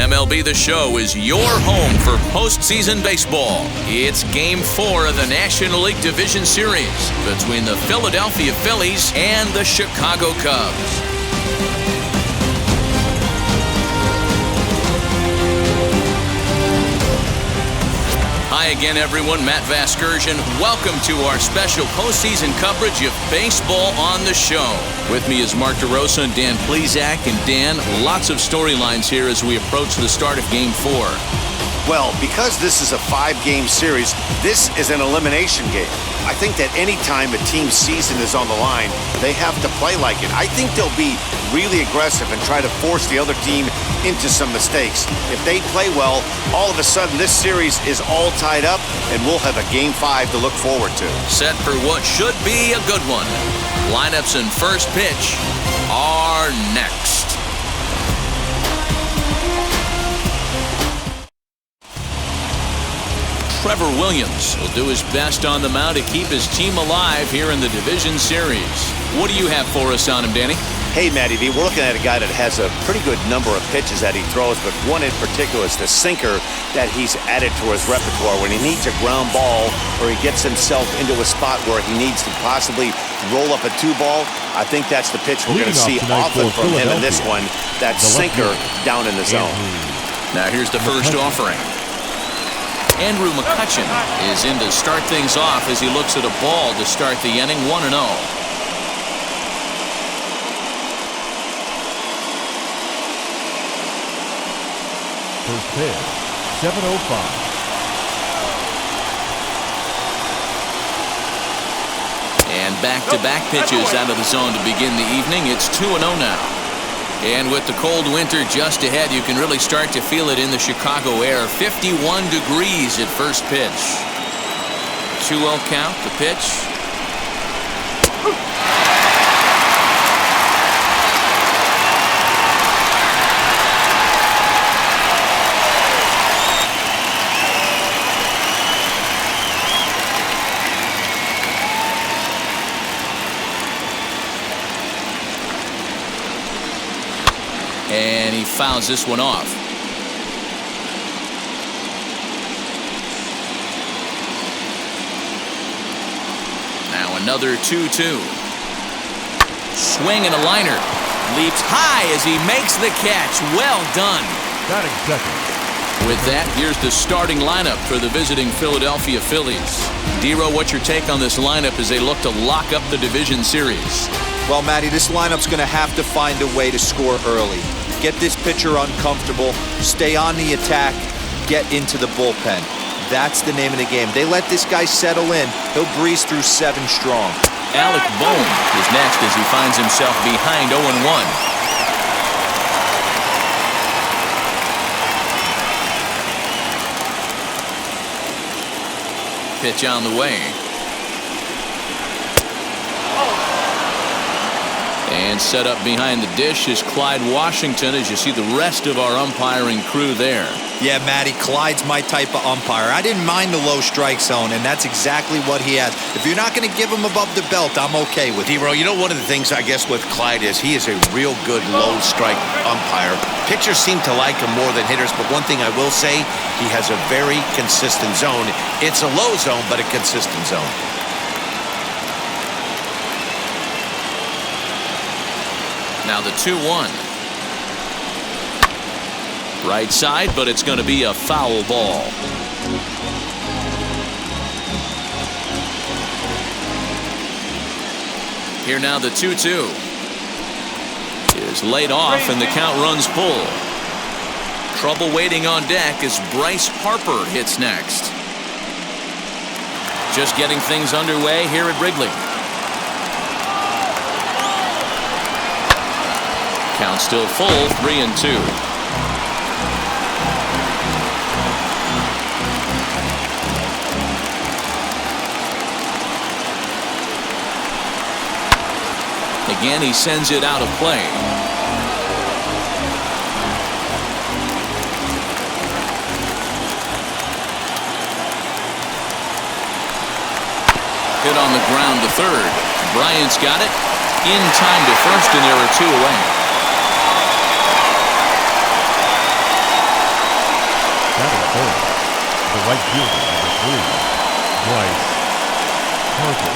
MLB The Show is your home for postseason baseball. It's Game 4 of the National League Division Series between the Philadelphia Phillies and the Chicago Cubs. Hi again, everyone. Matt Vasgersian. Welcome to our special postseason coverage of baseball on the show. With me is DeRosa and Dan Plesac. And Dan, lots of storylines here as we approach the start of Game 4. Well, because this is a 5-game series, this is an elimination game. I think that any time a team's season is on the line, they have to play like it. I think they'll be really aggressive and try to force the other team into some mistakes. If they play well, all of a sudden this series is all tied up and we'll have a Game 5 to look forward to. Set for what should be a good one. Lineups and first pitch are next. Trevor Williams will do his best on the mound to keep his team alive here in the division series. What do you have for us on him, Danny? Hey, Matty V, we're looking at a guy that has a pretty good number of pitches that he throws, but one in particular is the sinker that he's added to his repertoire. When he needs a ground ball or he gets himself into a spot where he needs to possibly roll up a 2-ball, I think that's the pitch we're going to see often from him in this one, that sinker down in the zone. Now here's the first offering. Andrew McCutchen is in to start things off as he looks at a ball to start the inning, 1-0. First pitch, 7:05. And back-to-back pitches out of the zone to begin the evening. It's 2-0 now. And with the cold winter just ahead, you can really start to feel it in the Chicago air. 51 degrees at first pitch. 2-0 count, the pitch. And he fouls this one off. Now another 2-2. Swing and a liner. Leaps high as he makes the catch. Well done. Batting second. With that, here's the starting lineup for the visiting Philadelphia Phillies. Dero, what's your take on this lineup as they look to lock up the division series? Well, Matty, this lineup's going to have to find a way to score early. Get this pitcher uncomfortable, stay on the attack, get into the bullpen. That's the name of the game. They let this guy settle in, he'll breeze through 7 strong. Alec Bohm is next as he finds himself behind 0-1. Pitch on the way. And set up behind the dish is Clyde Washington as you see the rest of our umpiring crew there. Yeah, Matty, Clyde's my type of umpire. I didn't mind the low strike zone, and that's exactly what he has. If you're not going to give him above the belt, I'm okay with it. Dero, you know, one of the things I guess with Clyde is he is a real good low strike umpire. Pitchers seem to like him more than hitters, but one thing I will say, he has a very consistent zone. It's a low zone, but a consistent zone. Now the 2-1. Right side, but it's going to be a foul ball. Here now the 2-2. Is laid off and the count runs full. Trouble waiting on deck as Bryce Harper hits next. Just getting things underway here at Wrigley. Count still full, 3-2. Again, he sends it out of play. Hit on the ground to third. Bryant's got it. In time to first, and there are 2 away. The right fielder, number 3, Bryce Harper.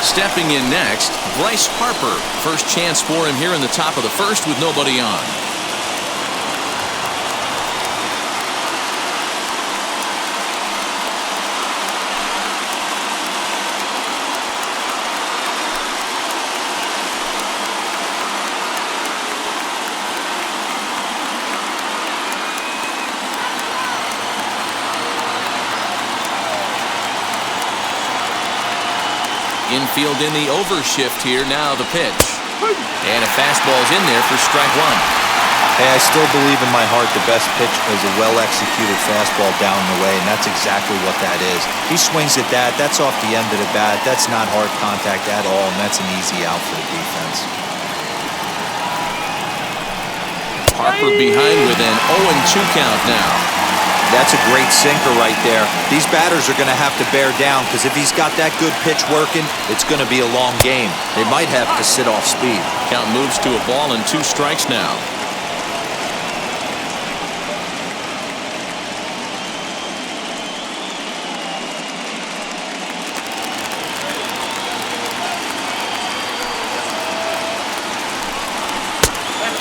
Stepping in next, Bryce Harper. First chance for him here in the top of the first with nobody on. Infield in the overshift here. Now the pitch. And a fastball's in there for strike 1. Hey, I still believe in my heart the best pitch is a well-executed fastball down the way, and that's exactly what that is. He swings at that. That's off the end of the bat. That's not hard contact at all, and that's an easy out for the defense. Harper behind with an 0-2 count now. That's a great sinker right there. These batters are going to have to bear down because if he's got that good pitch working, it's going to be a long game. They might have to sit off speed. Count moves to a ball and 2 strikes now.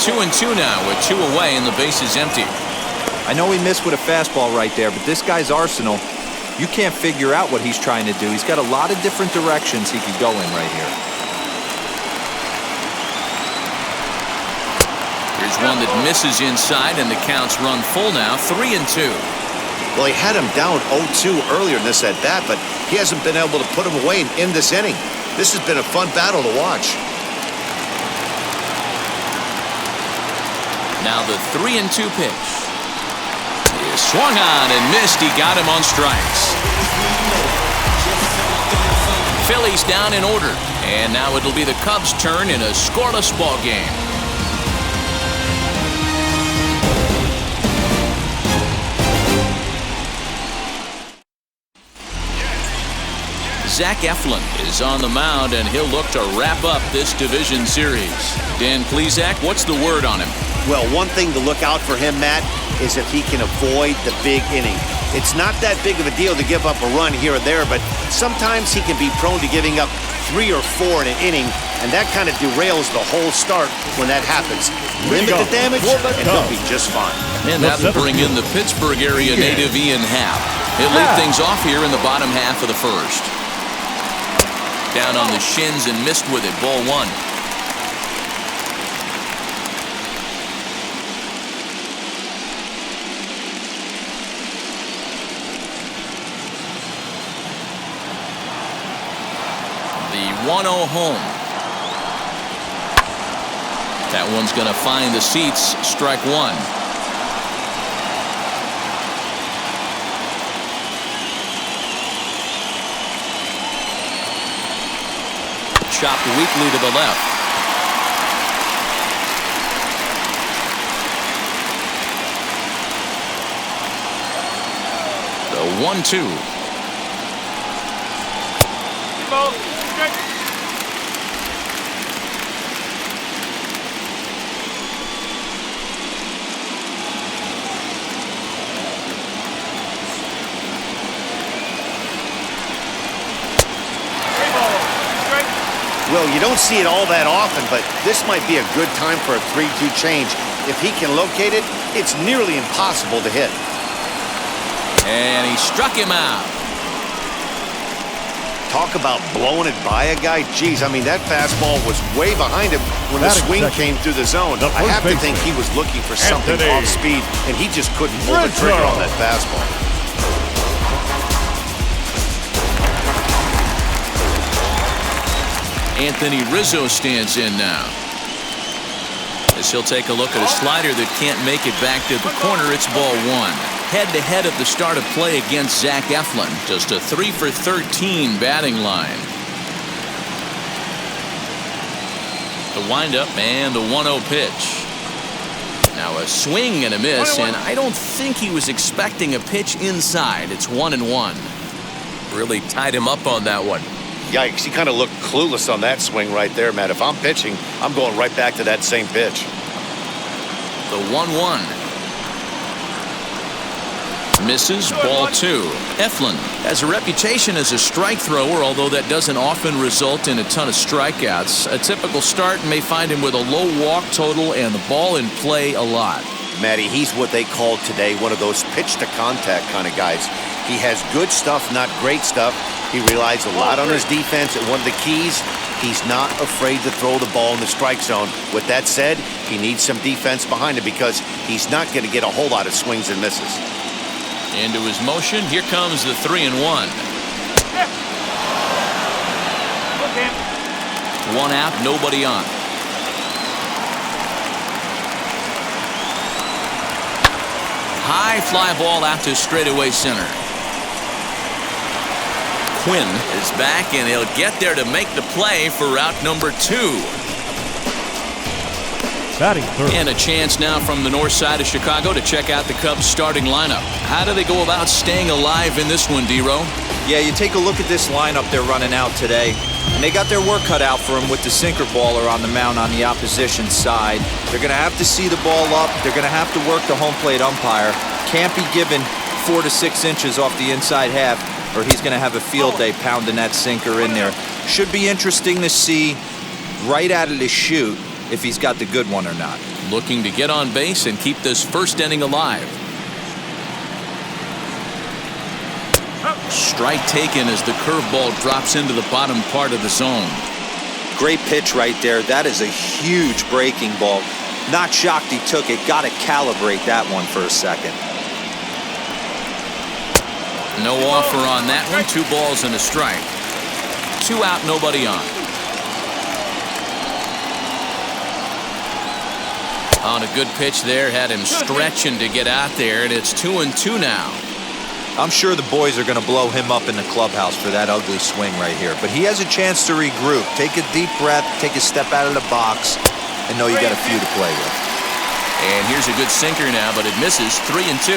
Two and 2 now with 2 away and the base is empty. I know he missed with a fastball right there, but this guy's arsenal, you can't figure out what he's trying to do. He's got a lot of different directions he could go in right here. Here's one that misses inside, and the count's run full now, 3 and 2. Well, he had him down 0-2 earlier in this at-bat, but he hasn't been able to put him away in this inning. This has been a fun battle to watch. Now the 3 and 2 pitch. He swung on and missed. He got him on strikes. Phillies down in order. And now it'll be the Cubs' turn in a scoreless ball game. Zach Eflin is on the mound, and he'll look to wrap up this division series. Dan Plesac, what's the word on him? Well, one thing to look out for him, Matt, is if he can avoid the big inning. It's not that big of a deal to give up a run here or there, but sometimes he can be prone to giving up 3 or 4 in an inning, and that kind of derails the whole start when that happens. Limit the damage, and he'll be just fine. And that'll bring in the Pittsburgh area native Ian Happ. He'll lead things off here in the bottom half of the first. Down on the shins and missed with it, ball 1. The 1-0 home. That one's going to find the seats, strike 1. Chopped weakly to the left. The 1-2. Well, you don't see it all that often, but this might be a good time for a 3-2 change. If he can locate it, it's nearly impossible to hit. And he struck him out. Talk about blowing it by a guy. Geez, I mean, that fastball was way behind him when the swing came through the zone. I have to think he was looking for something off speed, and he just couldn't pull the trigger on that fastball. Anthony Rizzo stands in now. As he'll take a look at a slider that can't make it back to the corner, it's ball 1. Head-to-head at the start of play against Zach Eflin. Just a 3 for 13 batting line. The windup and the 1-0 pitch. Now a swing and a miss, and I don't think he was expecting a pitch inside. It's 1-1. Really tied him up on that one. Yikes, he kind of looked clueless on that swing right there, Matt. If I'm pitching, I'm going right back to that same pitch. The 1-1. Misses, ball 2. Eflin has a reputation as a strike thrower, although that doesn't often result in a ton of strikeouts. A typical start may find him with a low walk total and the ball in play a lot. Matty, he's what they call today one of those pitch-to-contact kind of guys. He has good stuff, not great stuff. He relies a lot on his defense, and one of the keys, he's not afraid to throw the ball in the strike zone. With that said, he needs some defense behind him because he's not going to get a whole lot of swings and misses. Into his motion, here comes the 3-1. One out, nobody on. High fly ball out to straightaway center. Quinn is back, and he'll get there to make the play for route number 2. Batting third. And a chance now from the north side of Chicago to check out the Cubs starting lineup. How do they go about staying alive in this one, D-Row? Yeah, you take a look at this lineup they're running out today, and they got their work cut out for them with the sinker baller on the mound on the opposition side. They're going to have to see the ball up. They're going to have to work the home plate umpire. Can't be given 4 to 6 inches off the inside half, or he's going to have a field day pounding that sinker in there. Should be interesting to see right out of the chute if he's got the good one or not. Looking to get on base and keep this first inning alive. Strike taken as the curveball drops into the bottom part of the zone. Great pitch right there. That is a huge breaking ball. Not shocked he took it. Got to calibrate that one for a second. No offer on that one. 2 balls and a strike. 2 out, nobody on. On a good pitch there, had him stretching to get out there, and it's 2-2 now. I'm sure the boys are going to blow him up in the clubhouse for that ugly swing right here. But he has a chance to regroup. Take a deep breath, take a step out of the box, and know you got a few to play with. And here's a good sinker now, but it misses. 3-2.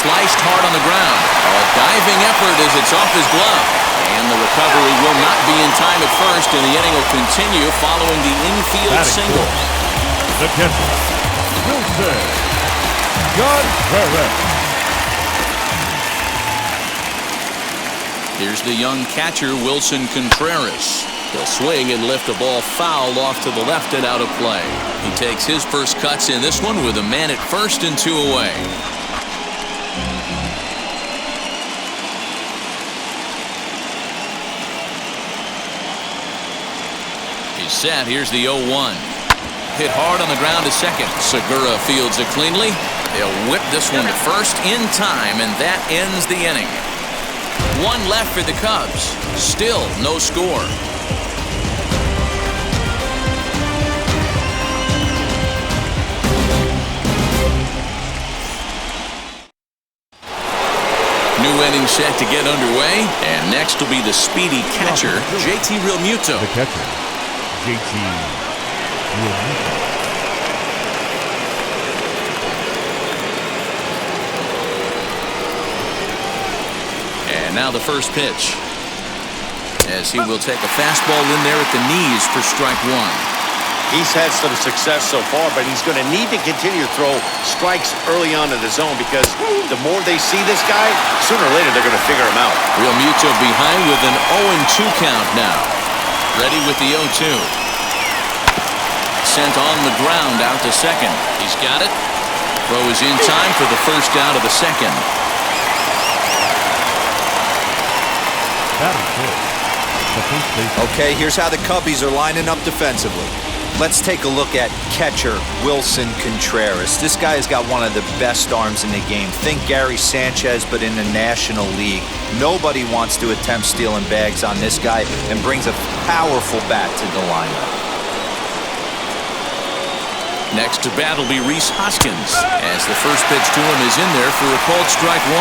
Sliced hard on the ground. A diving effort as it's off his glove. And the recovery will not be in time at first, and the inning will continue following the infield single. The catcher, Wilson Contreras. Here's the young catcher, Wilson Contreras. He'll swing and lift a ball foul off to the left and out of play. He takes his first cuts in this one with a man at first and 2 away. He's set. Here's the 0-1. Hit hard on the ground to second. Segura fields it cleanly. They'll whip this one to first in time, and that ends the inning. 1 left for the Cubs. Still no score. New inning set to get underway, and next will be the speedy catcher, JT Realmuto. The catcher, JT Realmuto. And now the first pitch, as he will take a fastball in there at the knees for strike 1. He's had some success so far, but he's going to need to continue to throw strikes early on in the zone because the more they see this guy, sooner or later they're going to figure him out. Realmuto behind with an 0-2 count now. Ready with the 0-2. Sent on the ground out to second. He's got it. Throw is in time for the first out of the second. Okay, here's how the Cubbies are lining up defensively. Let's take a look at catcher Wilson Contreras. This guy has got one of the best arms in the game. Think Gary Sanchez, but in the National League. Nobody wants to attempt stealing bags on this guy, and brings a powerful bat to the lineup. Next to bat will be Rhys Hoskins, as the first pitch to him is in there for a called strike 1.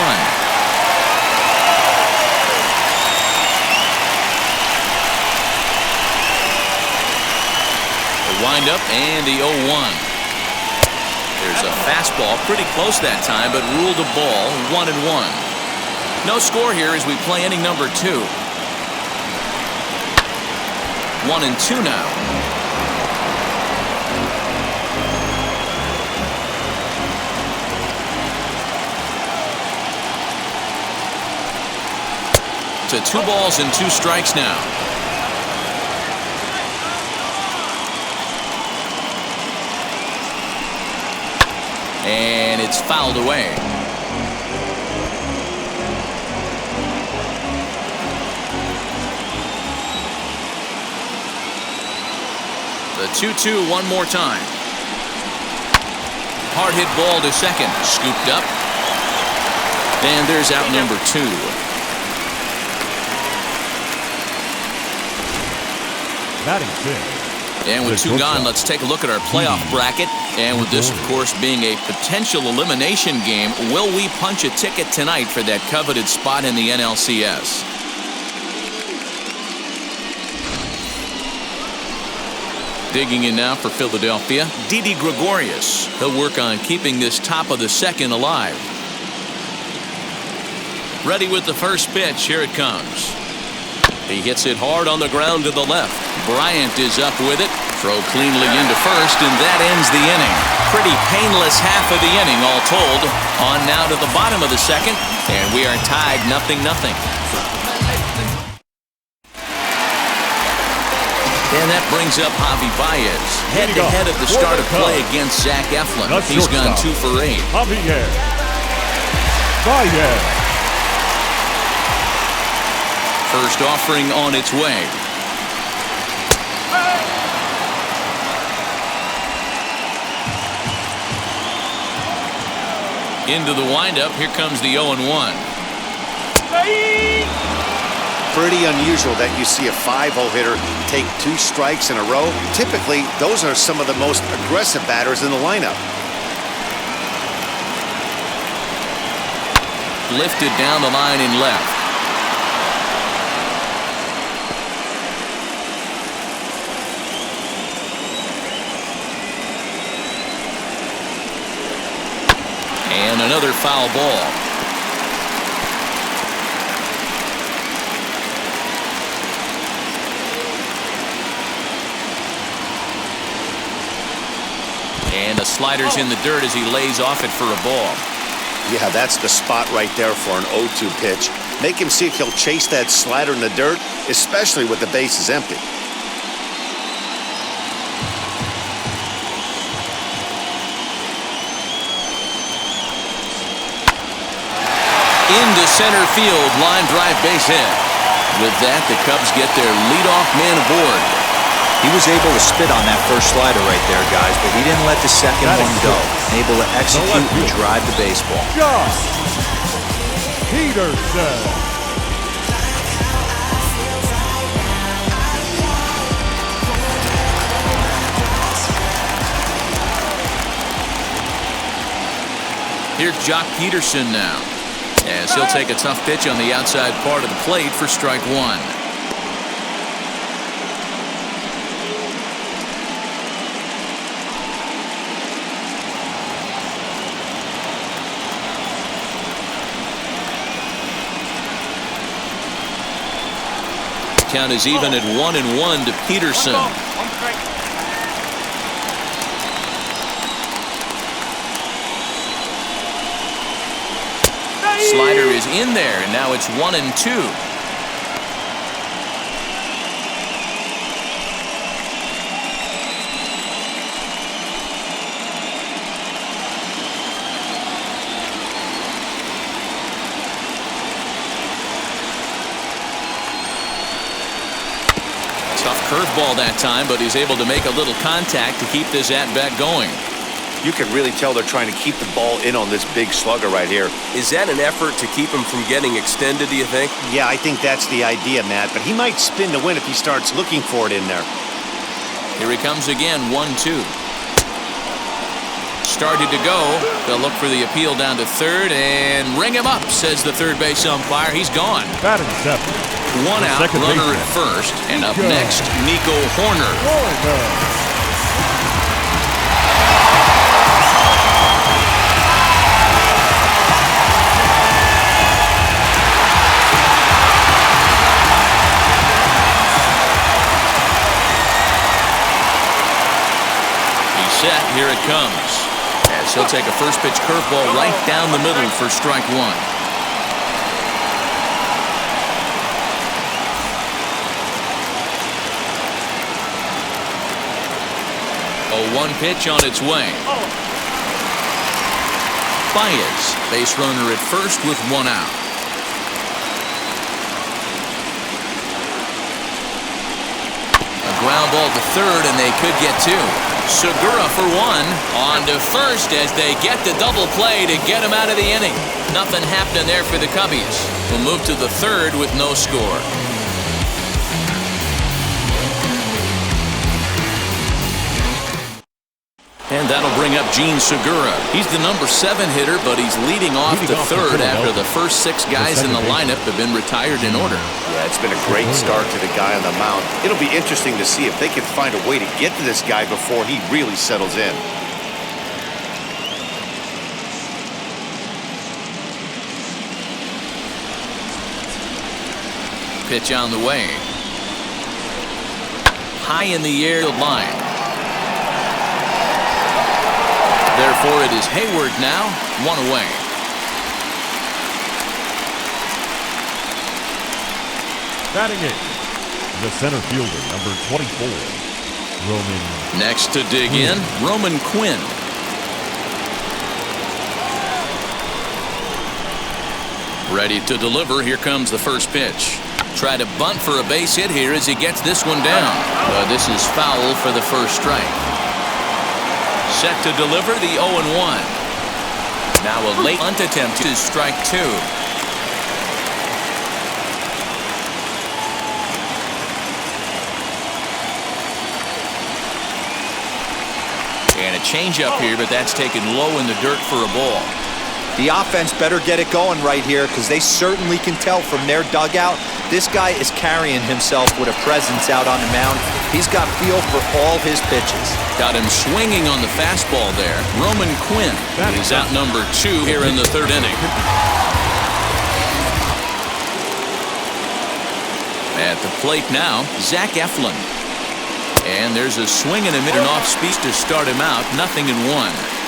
Wind up and the 0-1. There's a fastball pretty close that time, but ruled a ball. 1-1. No score here as we play inning number 2. 1-2 now. To 2 balls and 2 strikes now. And it's fouled away. The 2-2 one more time. Hard hit ball to second. Scooped up. And there's out number 2. Batting 6. And with 2 gone, let's take a look at our playoff bracket. And with this, of course, being a potential elimination game, will we punch a ticket tonight for that coveted spot in the NLCS? Digging in now for Philadelphia, Didi Gregorius. He'll work on keeping this top of the second alive. Ready with the first pitch. Here it comes. He hits it hard on the ground to the left. Bryant is up with it. Throw cleanly into first, and that ends the inning. Pretty painless half of the inning, all told. On now to the bottom of the second, and we are tied 0-0. And that brings up Javi Baez. Head-to-head at the start of play against Zach Eflin. He's gone 2 for 8. Javier Baez. First offering on its way. Into the windup. Here comes the 0-1. Pretty unusual that you see a 5-hole hitter take 2 strikes in a row. Typically, those are some of the most aggressive batters in the lineup. Lifted down the line in left. And another foul ball. And the slider's in the dirt as he lays off it for a ball. Yeah, that's the spot right there for an 0-2 pitch. Make him see if he'll chase that slider in the dirt, especially with the bases empty. Into center field, line drive, base hit. With that, the Cubs get their leadoff man aboard. He was able to spit on that first slider right there, guys, but he didn't let the second one go. Able to execute and drive the baseball. Josh Peterson. Here's Jock Peterson now, as he'll take a tough pitch on the outside part of the plate for strike 1. Count is even at 1-1 to Peterson. Slider is in there, and now it's 1-2. Tough curveball that time, but he's able to make a little contact to keep this at-bat going. You can really tell they're trying to keep the ball in on this big slugger right here. Is that an effort to keep him from getting extended, do you think? Yeah, I think that's the idea, Matt, but he might spin to win if he starts looking for it in there. Here he comes again, 1-2. Started to go. They'll look for the appeal down to third and ring him up, says the third base umpire. He's gone. Batting 7. 1 out, runner at first. And up next, Nico Horner. set. Here it comes. As he'll take a first pitch curveball right down the middle for strike one. A 1 pitch on its way. Baez, base runner at first with 1 out. A ground ball to third, and they could get 2. Segura for 1. On to first as they get the double play to get him out of the inning. Nothing happening there for the Cubbies. We'll move to the third with no score. And that'll bring up Gene Segura. He's the number 7 hitter, but he's leading off the third after the first 6 guys in the lineup have been retired in order. Yeah, it's been a great start to the guy on the mound. It'll be interesting to see if they can find a way to get to this guy before he really settles in. Pitch on the way. High in the air line. Therefore, it is Hayward now, 1 away. Batting in, the center fielder, number 24, Roman. Next to dig in, Roman Quinn. Ready to deliver. Here comes the first pitch. Try to bunt for a base hit here as he gets this one down. But this is foul for the first strike. Set to deliver the 0-1. Now a late bunt attempt is strike 2. And a changeup here, but that's taken low in the dirt for a ball. The offense better get it going right here because they certainly can tell from their dugout this guy is carrying himself with a presence out on the mound. He's got feel for all his pitches. Got him swinging on the fastball there. Roman Quinn. He's out number 2 here in the third inning. At the plate now, Zach Eflin. And there's a swing and a mid and off speed to start him out. 0-1.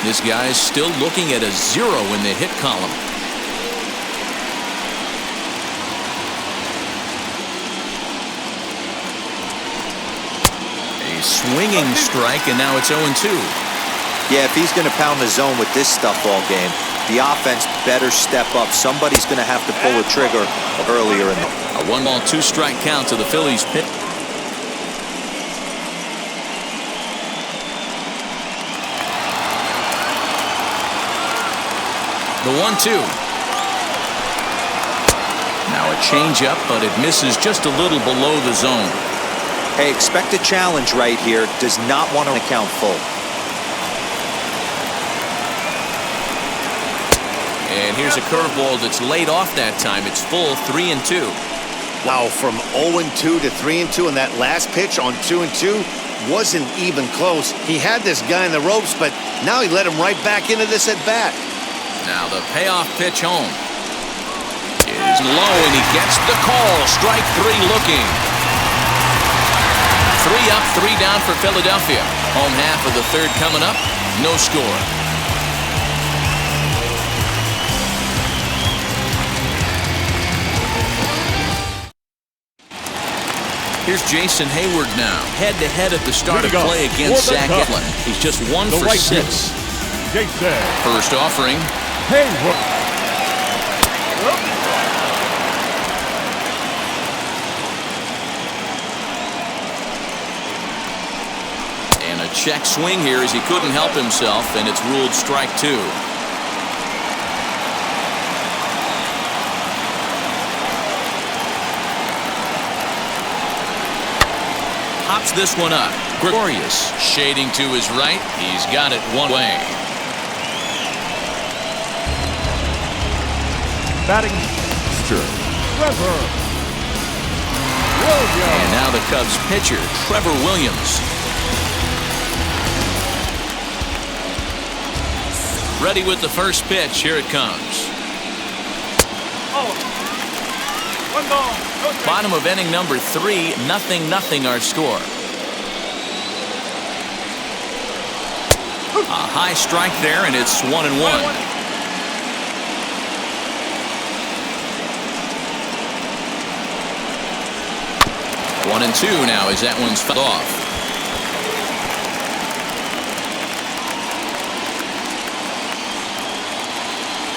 This guy's still looking at a 0 in the hit column. A swinging strike, and now it's 0-2. Yeah, if he's going to pound the zone with this stuff all game, the offense better step up. Somebody's going to have to pull the trigger earlier in the... A 1-ball, 2-strike count to the Phillies pitch. The 1-2. Now a changeup, but it misses just a little below the zone. Hey, expect a challenge right here. Does not want to count full. And here's a curveball that's laid off that time. It's full, 3-2. Wow, from 0-2 to 3-2, and that last pitch on 2-2 wasn't even close. He had this guy in the ropes, but now he let him right back into this at bat. Now the payoff pitch home is low, and he gets the call. Strike 3 looking. 3 up, 3 down for Philadelphia. Home half of the third coming up. No score. Here's Jason Hayward now. Head-to-head at the start of play against Zach Eflin. He's just 1 for 6. First offering. Hayward. And a check swing here as he couldn't help himself, and it's ruled strike 2. Hops this one up. Gregorius shading to his right. He's got it one way. Batting Trevor Williams. And now the Cubs pitcher, Trevor Williams. Ready with the first pitch. Here it comes. Bottom of inning number 3, 0-0 our score. A high strike there, and it's 1-1. 1-2 now as that one's fouled off.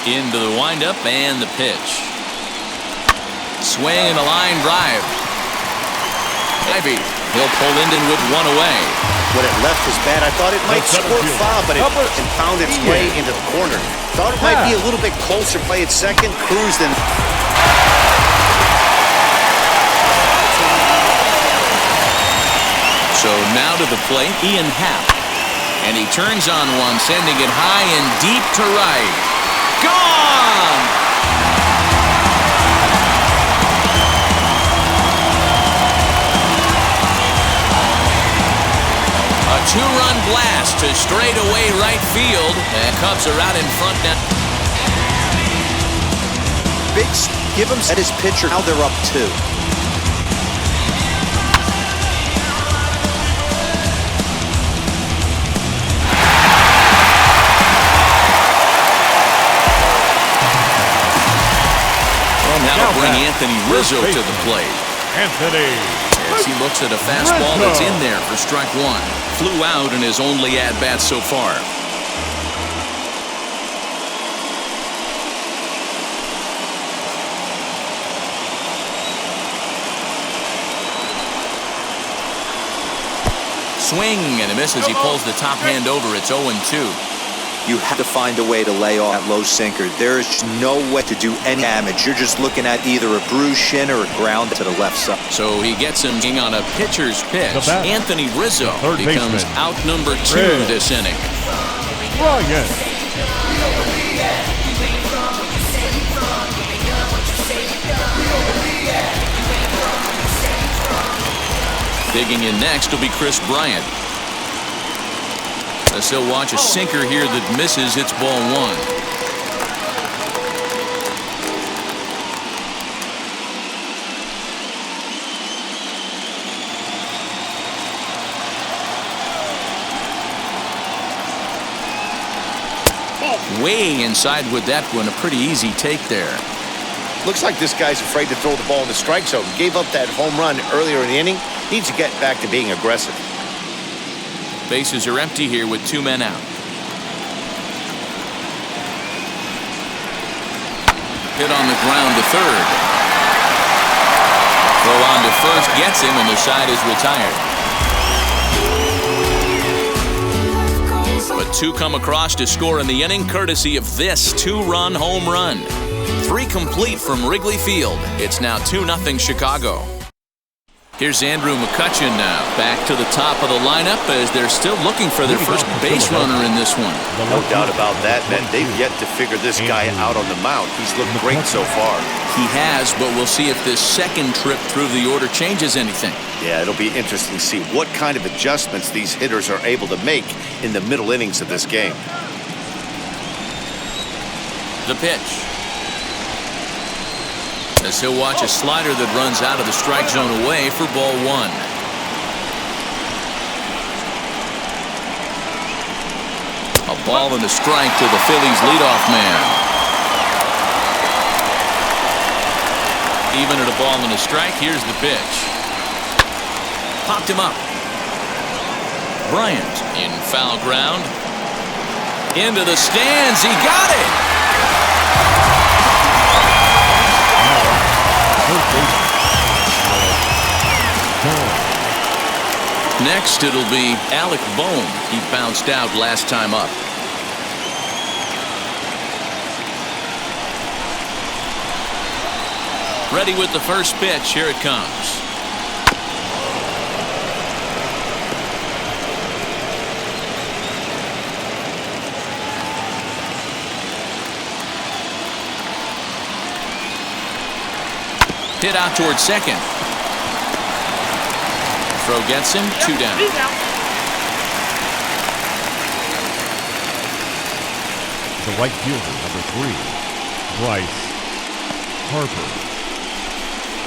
Into the windup and the pitch. Swing and a line drive. Ivy, he'll pull Linden with one away. When it left his bat, I thought it might squirt foul, but it found its way into the corner. Thought it might be a little bit closer play at second. Cruised and... So now to the plate, Ian Happ. And he turns on one, sending it high and deep to right. Gone! A two-run blast to straightaway right field. And Cubs are out in front now. Biggs, give him at his pitcher. Now they're up 2. Now bring Anthony Rizzo to the plate. Anthony. As he looks at a fastball that's in there for strike 1. Flew out in his only at-bat so far. Swing and a miss as he pulls the top hand over. It's 0-2. You have to find a way to lay off that low sinker. There is no way to do any damage. You're just looking at either a bruised shin or a ground to the left side. So he gets him on a pitcher's pitch. Anthony Rizzo becomes out number 2 this inning. Bryant. Digging in next will be Chris Bryant. As he'll watch a sinker here that misses. It's ball 1. Way inside with that one. A pretty easy take there. Looks like this guy's afraid to throw the ball in the strike zone. Gave up that home run earlier in the inning. Needs to get back to being aggressive. Bases are empty here with 2 men out. Hit on the ground to third. Throw on to first gets him, and the side is retired. But 2 come across to score in the inning, courtesy of this 2-run home run. 3 complete from Wrigley Field. It's now 2-0 Chicago. Here's Andrew McCutchen now, back to the top of the lineup as they're still looking for their first base runner in this one. No doubt about that, man. They've yet to figure this guy out on the mound. He's looked great so far. He has, but we'll see if this second trip through the order changes anything. Yeah, it'll be interesting to see what kind of adjustments these hitters are able to make in the middle innings of this game. The pitch. As he'll watch a slider that runs out of the strike zone away for ball 1. A ball and a strike to the Phillies leadoff man. Even at a ball and a strike, here's the pitch. Popped him up. Bryant in foul ground. Into the stands. He got it. Next, it'll be Alec Bohm. He bounced out last time up. Ready with the first pitch. Here it comes. Hit out towards second. Throw gets him. 2 down. The right fielder, number 3, Bryce Harper.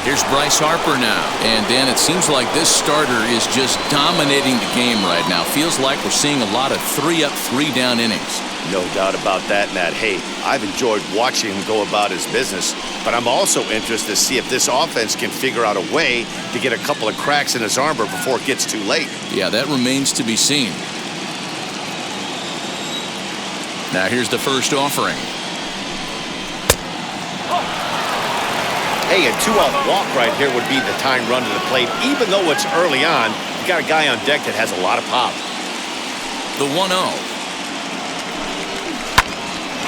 Here's Bryce Harper now. And, Dan, it seems like this starter is just dominating the game right now. Feels like we're seeing a lot of 3-up, 3-down innings. No doubt about that, Matt. Hey, I've enjoyed watching him go about his business, but I'm also interested to see if this offense can figure out a way to get a couple of cracks in his armor before it gets too late. Yeah, that remains to be seen. Now here's the first offering. Hey, a 2-out walk right here would be the time run to the plate. Even though it's early on, you got a guy on deck that has a lot of pop. The 1-0.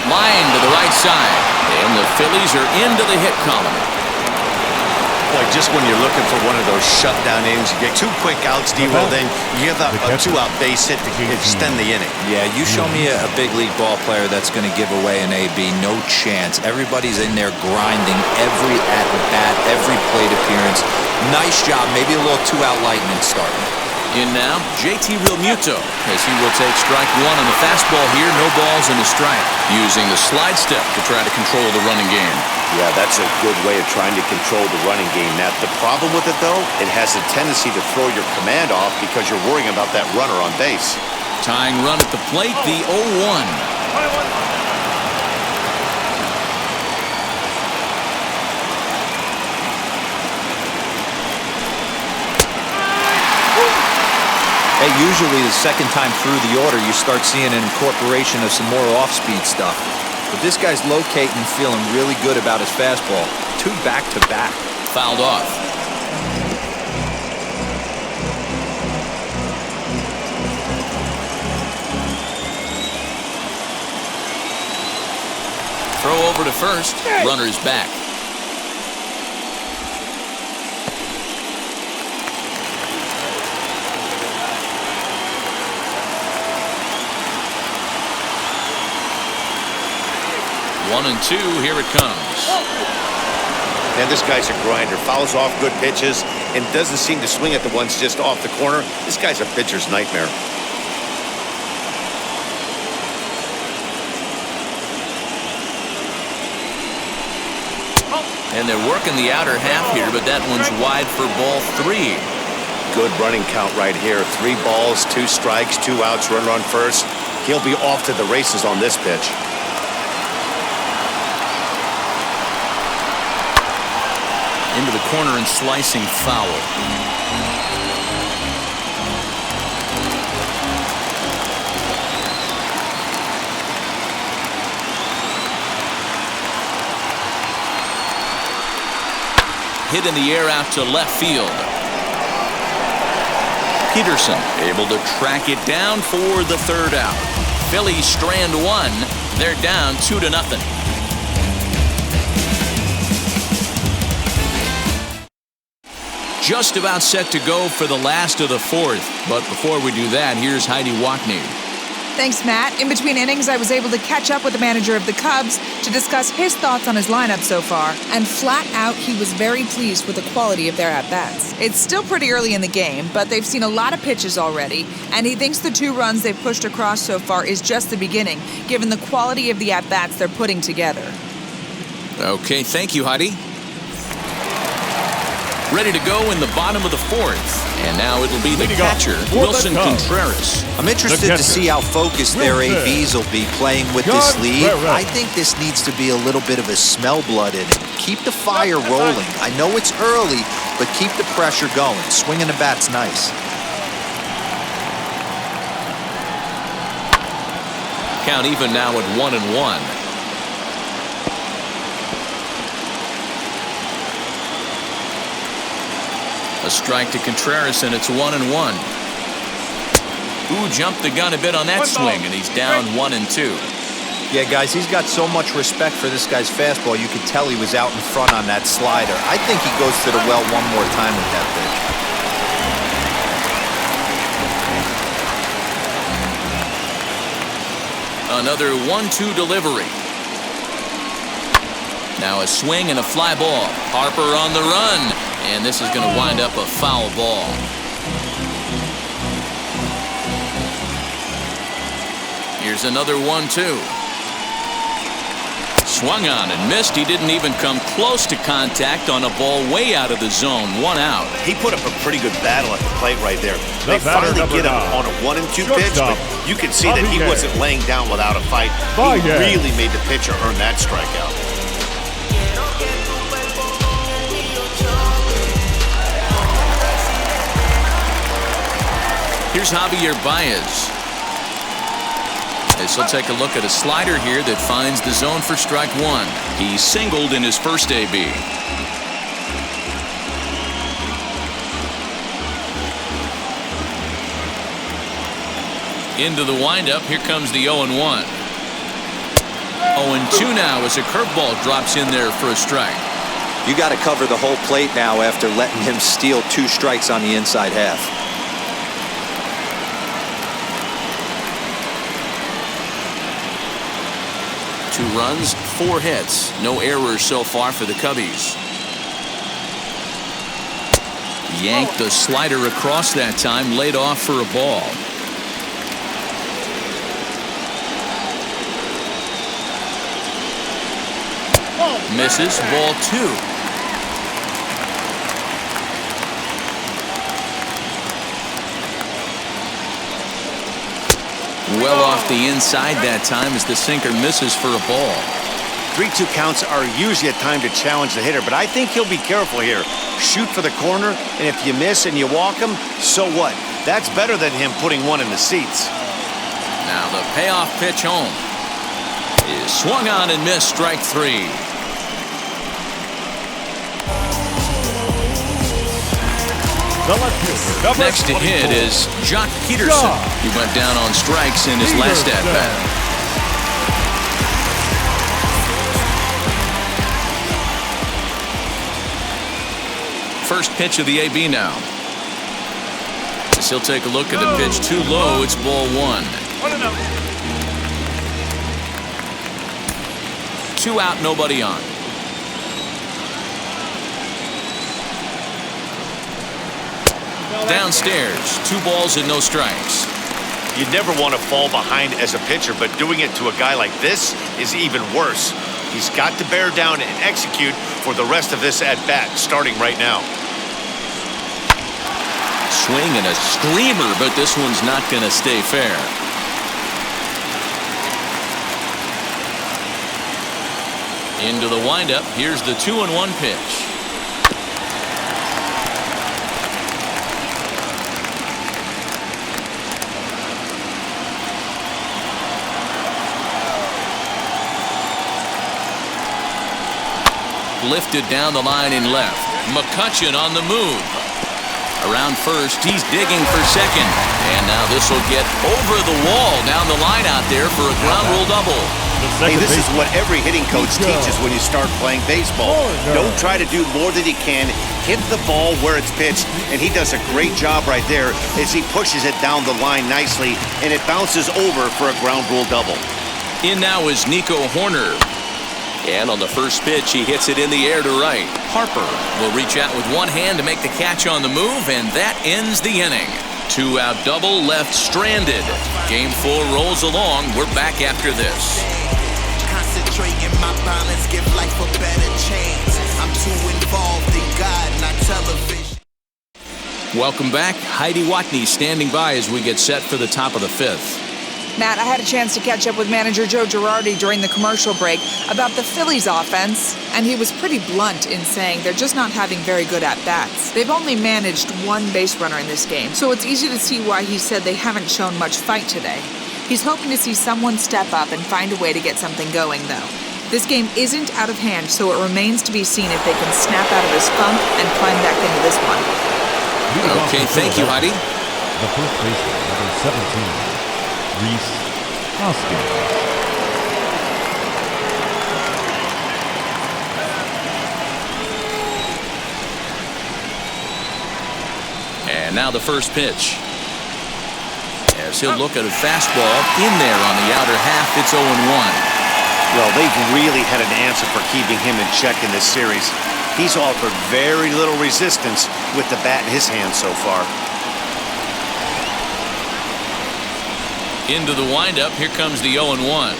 Line to the right side, and the Phillies are into the hit column. Boy, just when you're looking for one of those shutdown innings, you get 2 quick outs, D-Roll, then you give up a 2-out base hit to extend the inning. Yeah, you show me a big league ball player that's going to give away an AB, no chance. Everybody's in there grinding every at-bat, every plate appearance. Nice job, maybe a little 2-out lightning starting. In now, JT Realmuto, as he will take strike 1 on the fastball here. No balls and a strike. Using the slide step to try to control the running game. Yeah, that's a good way of trying to control the running game. Now, the problem with it, though, it has a tendency to throw your command off because you're worrying about that runner on base. Tying run at the plate, the 0-1. Hey, usually the second time through the order, you start seeing an incorporation of some more off-speed stuff. But this guy's locating and feeling really good about his fastball. 2 back-to-back. Fouled off. Throw over to first. Runner's back. One and 2, here it comes. Man, this guy's a grinder. Fouls off good pitches and doesn't seem to swing at the ones just off the corner. This guy's a pitcher's nightmare. And they're working the outer half here, but that one's wide for ball 3. Good running count right here. 3 balls, 2 strikes, 2 outs, runner on first. He'll be off to the races on this pitch. Into the corner and slicing foul. Hit in the air out to left field. Peterson able to track it down for the 3rd out. Phillies strand 1. They're down 2-0. Just about set to go for the last of the 4th. But before we do that, here's Heidi Watney. Thanks, Matt. In between innings, I was able to catch up with the manager of the Cubs to discuss his thoughts on his lineup so far. And flat out, he was very pleased with the quality of their at-bats. It's still pretty early in the game, but they've seen a lot of pitches already. And he thinks the 2 runs they've pushed across so far is just the beginning, given the quality of the at-bats they're putting together. Okay, thank you, Heidi. Ready to go in the bottom of the 4th. And now it'll be the catcher, Wilson Contreras. I'm interested to see how focused their ABs will be playing with this lead. I think this needs to be a little bit of a smell blood in it. Keep the fire rolling. I know it's early, but keep the pressure going. Swinging the bat's nice. Count even now at 1-1. A strike to Contreras, and it's 1-1. Ooh, jumped the gun a bit on that swing, and he's down 1-2. Yeah, guys, he's got so much respect for this guy's fastball. You could tell he was out in front on that slider. I think he goes to the well one more time with that pitch. Another 1-2 delivery. Now a swing and a fly ball. Harper on the run. And this is going to wind up a foul ball. Here's another 1-2. Swung on and missed. He didn't even come close to contact on a ball way out of the zone. 1 out. He put up a pretty good battle at the plate right there. They batter, finally get him number 9. on a 1 and 2 pitch, but you can see that he wasn't laying down without a fight. He really made the pitcher earn that strikeout. Here's Javier Baez. As he'll take a look at a slider here that finds the zone for strike 1. He singled in his first AB. Into the windup, here comes the 0-1. 0-2 now as a curveball drops in there for a strike. You got to cover the whole plate now after letting him steal 2 strikes on the inside half. 2 runs, 4 hits. No errors so far for the Cubbies. Yanked the slider across that time, laid off for a ball. Misses, ball 2. Well off the inside that time as the sinker misses for a ball. 3-2 counts are usually a time to challenge the hitter, but I think he'll be careful here. Shoot for the corner, and if you miss and you walk him, so what? That's better than him putting one in the seats. Now the payoff pitch home is swung on and missed, strike 3. Next to hit is Jock Peterson. He went down on strikes in his last at-bat. First pitch of the AB now. As he'll take a look at the pitch too low, it's ball 1. 2 out, nobody on. Downstairs, 2 balls and no strikes. You never want to fall behind as a pitcher, but doing it to a guy like this is even worse. He's got to bear down and execute for the rest of this at-bat, starting right now. Swing and a screamer, but this one's not going to stay fair. Into the windup, here's the 2-1 pitch. Lifted down the line in left. McCutchen on the move. Around first, he's digging for second. And now this will get over the wall down the line out there for a ground rule double. Hey, this is what every hitting coach teaches when you start playing baseball. Don't try to do more than you can. Hit the ball where it's pitched, and he does a great job right there as he pushes it down the line nicely, and it bounces over for a ground rule double. In now is Nico Horner. And on the first pitch, he hits it in the air to right. Harper will reach out with one hand to make the catch on the move, and that ends the inning. 2-out double left stranded. Game 4 rolls along. We're back after this. Concentrating my balance, give life a better chance. I'm too involved in God, not television. Welcome back. Heidi Watney standing by as we get set for the top of the 5th. Matt, I had a chance to catch up with manager Joe Girardi during the commercial break about the Phillies offense, and he was pretty blunt in saying they're just not having very good at-bats. They've only managed 1 base runner in this game, so it's easy to see why he said they haven't shown much fight today. He's hoping to see someone step up and find a way to get something going, though. This game isn't out of hand, so it remains to be seen if they can snap out of this funk and climb back into this one. Okay, thank you, Heidi. The first baseman, number 17. Reese Hoskins. And now the first pitch. As he'll look at a fastball in there on the outer half, it's 0-1. Well, they've really had an answer for keeping him in check in this series. He's offered very little resistance with the bat in his hand so far. Into the windup, here comes the 0-1.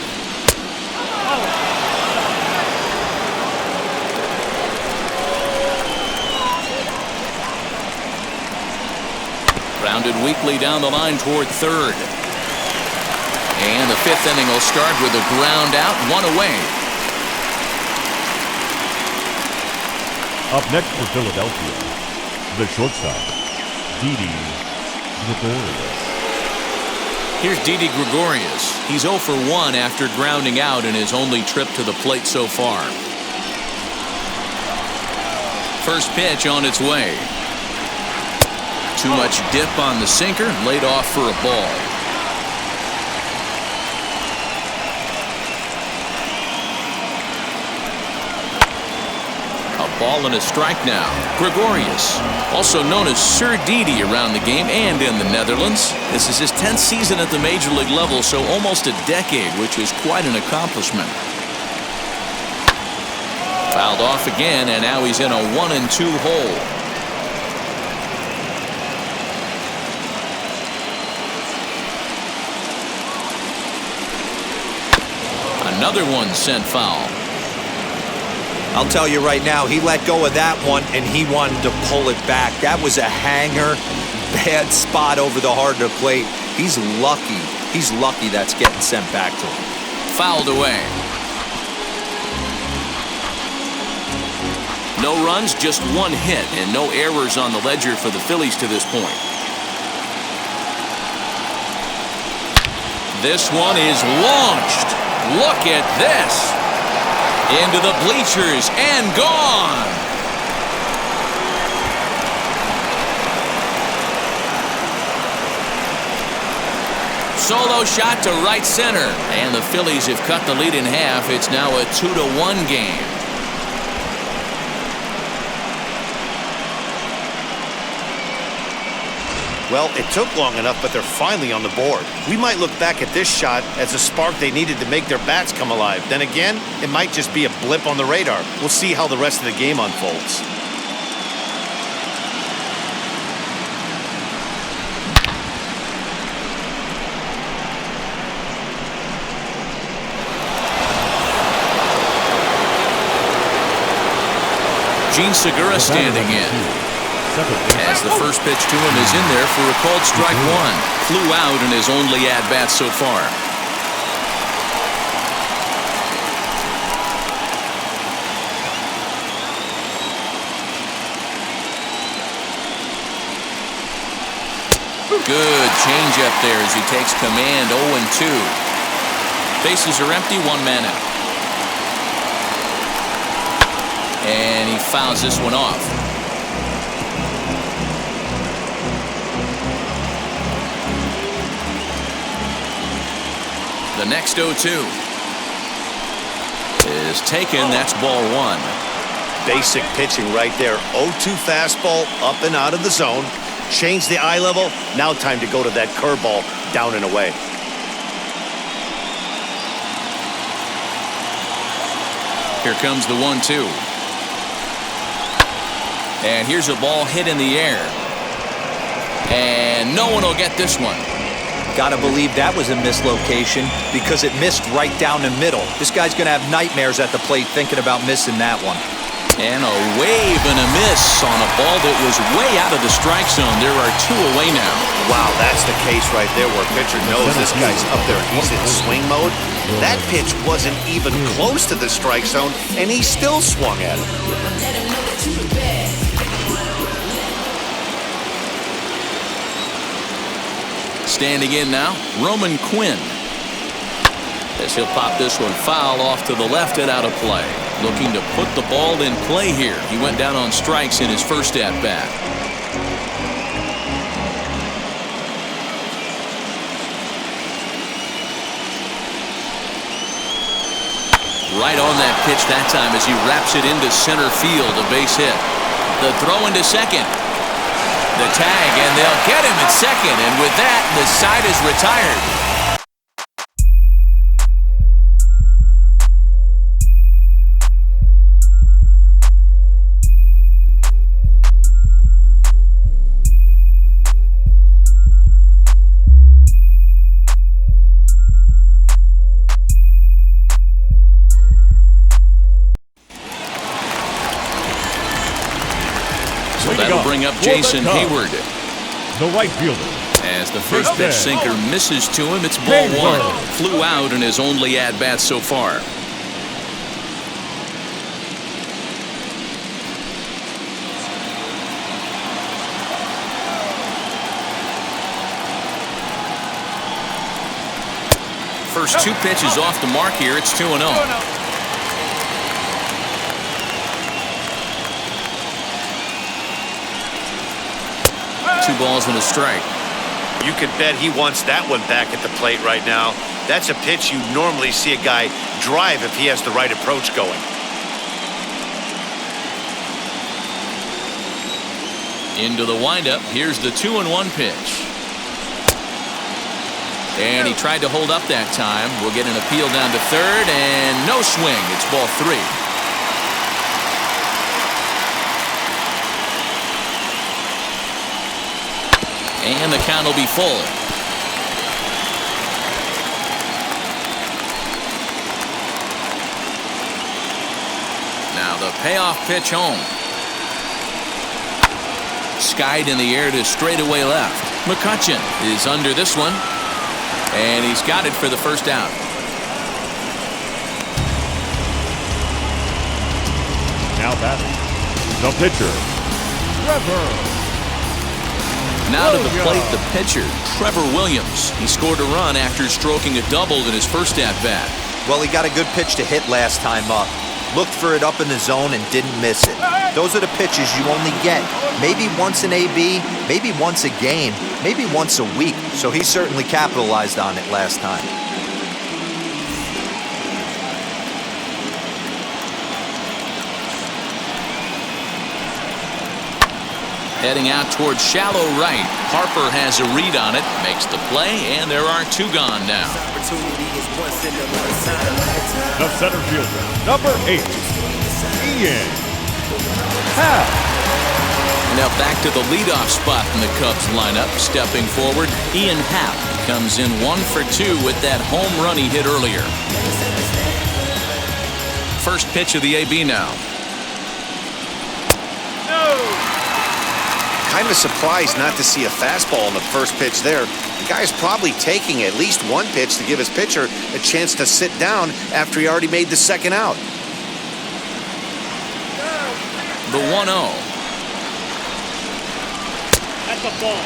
Grounded weakly down the line toward third. And the fifth inning will start with a ground out, one away. Up next for Philadelphia, the shortstop, Didi Gregorius. Here's Didi Gregorius. He's 0 for 1 after grounding out in his only trip to the plate so far. First pitch on its way. Too much dip on the sinker, laid off for a ball. A ball and a strike now. Gregorius, also known as Sir Didi around the game and in the Netherlands. This is his 10th season at the major league level, so almost a decade, which is quite an accomplishment. Fouled off again, and now he's in a 1-2 hole. Another one sent foul. I'll tell you right now, he let go of that one, and he wanted to pull it back. That was a hanger, bad spot over the heart of the plate. He's lucky. He's lucky that's getting sent back to him. Fouled away. No runs, just one hit, and no errors on the ledger for the Phillies to this point. This one is launched. Look at this. Into the bleachers and gone. Solo shot to right center. And the Phillies have cut the lead in half. It's now a 2-1 game. Well, it took long enough, but they're finally on the board. We might look back at this shot as a spark they needed to make their bats come alive. Then again, it might just be a blip on the radar. We'll see how the rest of the game unfolds. Gene Segura standing in. As the first pitch to him is in there for a called strike one. Flew out in his only at-bat so far. Good changeup there as he takes command. 0-2. Bases are empty, one man out. And he fouls this one off. The next 0-2 is taken. That's ball one. Basic pitching right there. 0-2 fastball up and out of the zone. Change the eye level. Now time to go to that curveball down and away. Here comes the 1-2. And here's a ball hit in the air. And no one will get this one. Gotta believe that was a mislocation because it missed right down the middle. This guy's gonna have nightmares at the plate thinking about missing that one. And a wave and a miss on a ball that was way out of the strike zone. There are two away now. Wow, that's the case right there where pitcher knows this guy's up there. He's in swing mode. That pitch wasn't even close to the strike zone, and he still swung at it. Standing in now, Roman Quinn. As he'll pop this one foul off to the left and out of play. Looking to put the ball in play here. He went down on strikes in his first at-bat. Right on that pitch that time as he wraps it into center field, a base hit. The throw into second. The tag, and they'll get him at second, and with that, the side is retired. So that'll bring up Jason Hayward. the right fielder. As the first pitch sinker misses to him, it's ball one. Flew out in his only at-bat so far. First two pitches off the mark here. It's 2-0. Two balls and a strike. You could bet he wants that one back at the plate right now. That's a pitch you normally see a guy drive if he has the right approach going. Into the windup. Here's the 2-1 pitch. And he tried to hold up that time. We'll get an appeal down to third, and no swing. It's ball three. And the count will be full. Now the payoff pitch home. Skied in the air to straightaway left. McCutcheon is under this one. And he's got it for the first out. Now batting, the pitcher, Trevor. Now to the plate, the pitcher, Trevor Williams. He scored a run after stroking a double in his first at-bat. Well, he got a good pitch to hit last time up. Looked for it up in the zone and didn't miss it. Those are the pitches you only get maybe once in AB, maybe once a game, maybe once a week. So he certainly capitalized on it last time. Heading out towards shallow right. Harper has a read on it, makes the play, and there are two gone now. The center fielder, number 8, Ian Happ. Now back to the leadoff spot in the Cubs lineup. Stepping forward, Ian Happ comes in 1 for 2 with that home run he hit earlier. First pitch of the AB now. Kind of surprised not to see a fastball in the first pitch there. The guy's probably taking at least one pitch to give his pitcher a chance to sit down after he already made the second out. The 1-0. At the ball.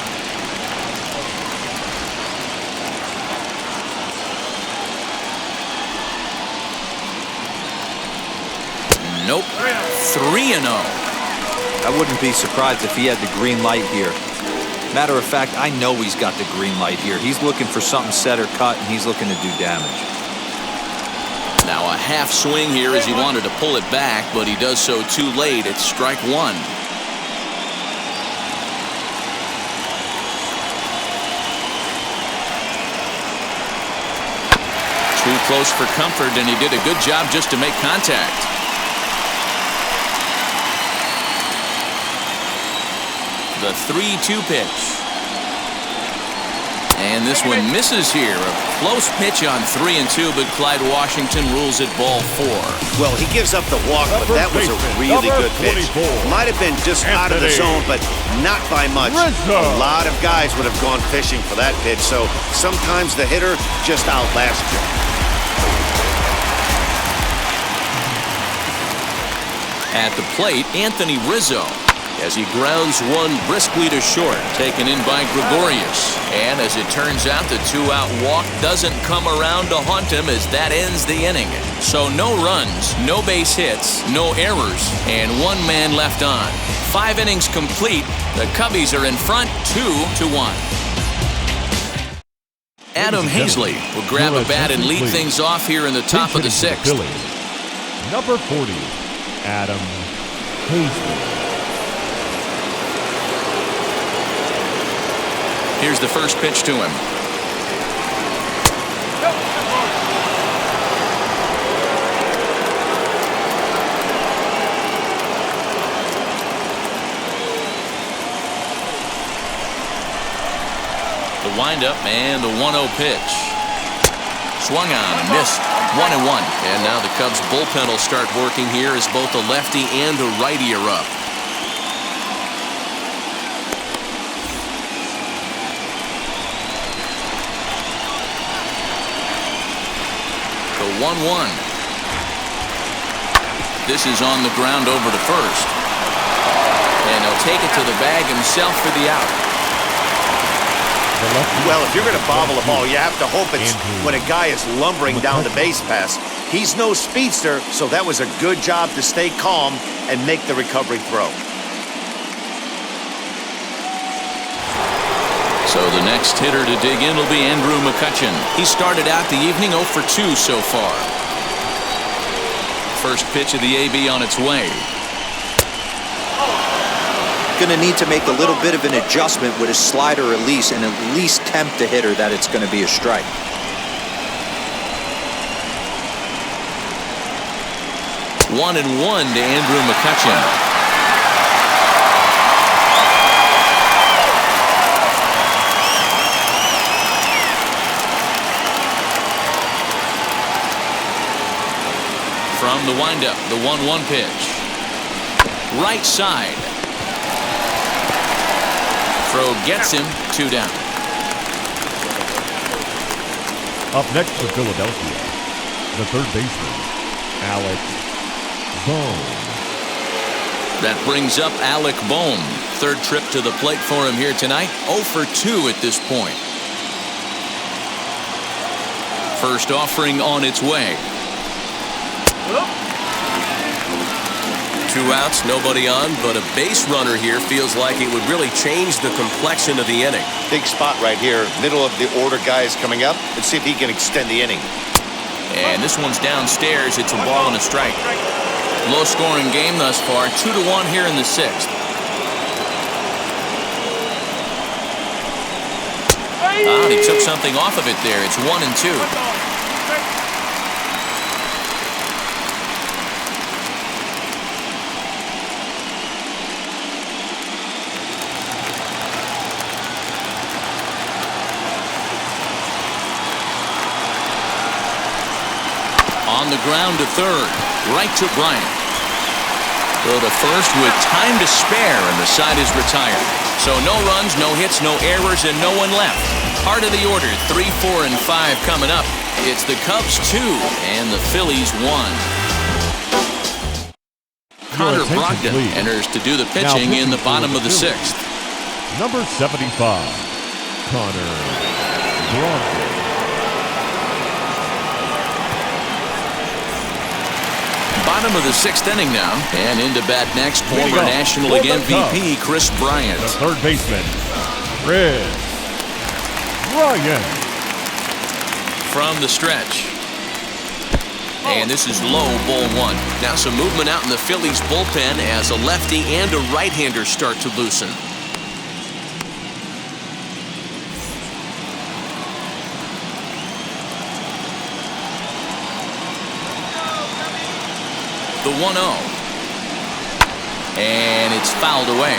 Nope. 3-0. I wouldn't be surprised if he had the green light here. Matter of fact, I know he's got the green light here. He's looking for something set or cut, and he's looking to do damage. Now a half swing here as he wanted to pull it back, but he does so too late. It's strike one. Too close for comfort, and he did a good job just to make contact. The 3-2 pitch. And this one misses here. A close pitch on 3-2, but Clyde Washington rules it ball 4. Well, he gives up the walk, but that was a really good pitch. Might have been just out of the zone, but not by much. A lot of guys would have gone fishing for that pitch, so sometimes the hitter just outlasts you. At the plate, Anthony Rizzo, as he grounds one briskly to short, taken in by Gregorius. And as it turns out, the 2-out walk doesn't come around to haunt him as that ends the inning. So no runs, no base hits, no errors, and 1 man left on. 5 innings complete. The Cubbies are in front 2-1. Adam Hazley will grab a bat and lead things off here in the top of the 6th. Number 40, Adam Hazley. Here's the first pitch to him. The windup and the 1-0 pitch. Swung on and missed. 1-1. And now the Cubs bullpen will start working here as both a lefty and a righty are up. 1-1. This is on the ground over to first. And he'll take it to the bag himself for the out. Well, if you're going to bobble a ball, you have to hope it's when a guy is lumbering down the base pass. He's no speedster, so that was a good job to stay calm and make the recovery throw. So the next hitter to dig in will be Andrew McCutchen. He started out the evening 0 for 2 so far. First pitch of the AB on its way. Going to need to make a little bit of an adjustment with his slider release and at least tempt the hitter that it's going to be a strike. One and one to Andrew McCutchen. From the windup, the 1-1 pitch. Right side. Throw gets him, 2 down. Up next for Philadelphia, the third baseman, Alex Bohm. That brings up Alec Bohm. Third trip to the plate for him here tonight. 0 for 2 at this point. First offering on its way. 2 outs, nobody on, but a base runner here feels like it would really change the complexion of the inning. Big spot right here. Middle of the order guy is coming up. Let's see if he can extend the inning. And this one's downstairs. It's a ball and a strike. Low scoring game thus far. 2-1 here in the 6th. He took something off of it there. It's 1-2. On the ground to third, right to Bryant. Go to first with time to spare, and the side is retired. So no runs, no hits, no errors, and no one left. Heart of the order, 3, 4, and 5 coming up. It's the Cubs 2 and the Phillies 1. Connor Brogdon enters to do the pitching in the bottom of the 6th. Number 75, Connor Brogdon. Bottom of the 6th inning now, and into bat next, former National League MVP Chris Bryant. The third baseman, Chris Bryant. From the stretch. And this is low, ball 1. Now some movement out in the Phillies bullpen as a lefty and a right-hander start to loosen. The 1-0. And it's fouled away.